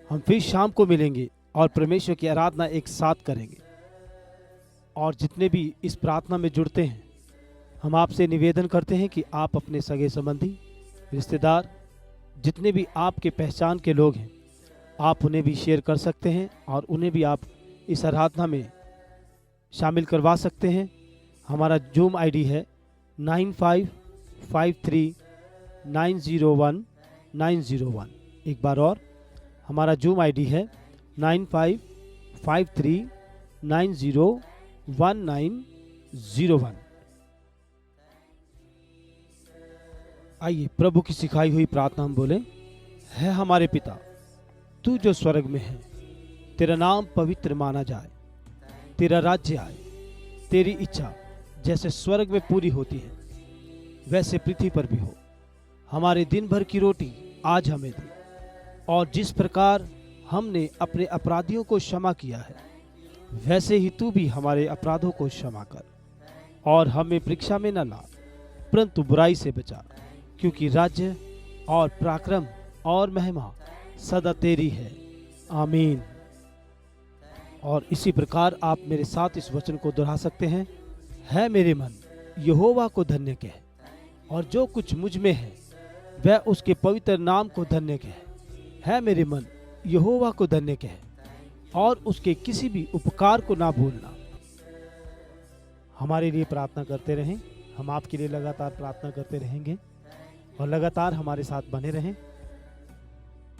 हम फिर शाम को मिलेंगे और परमेश्वर की आराधना एक साथ करेंगे। और जितने भी इस प्रार्थना में जुड़ते हैं, हम आपसे निवेदन करते हैं कि आप अपने सगे संबंधी, रिश्तेदार, जितने भी आपके पहचान के लोग हैं, आप उन्हें भी शेयर कर सकते हैं और उन्हें भी आप इस आराधना में शामिल करवा सकते हैं। हमारा जूम ID है 9553901901। एक बार और, हमारा जूम ID है 9553901901। आइए प्रभु की सिखाई हुई प्रार्थना हम बोलें। है हमारे पिता, तू जो स्वर्ग में है, तेरा नाम पवित्र माना जाए, तेरा राज्य आए, तेरी इच्छा जैसे स्वर्ग में पूरी होती है वैसे पृथ्वी पर भी हो। हमारे दिन भर की रोटी आज हमें दे, और जिस प्रकार हमने अपने अपराधियों को क्षमा किया है, वैसे ही तू भी हमारे अपराधों को क्षमा कर, और हमें परीक्षा में न ला, परंतु बुराई से बचा, क्योंकि राज्य और पराक्रम और महिमा सदा तेरी है, आमीन। और इसी प्रकार आप मेरे साथ इस वचन को दोहरा सकते हैं। है मेरे मन यहोवा को धन्य कह, और जो कुछ मुझ में है वह उसके पवित्र नाम को धन्य कह। है मेरे मन यहोवा को धन्य कह, और उसके किसी भी उपकार को ना भूलना। हमारे लिए प्रार्थना करते रहें, हम आपके लिए लगातार प्रार्थना करते रहेंगे, और लगातार हमारे साथ बने रहें।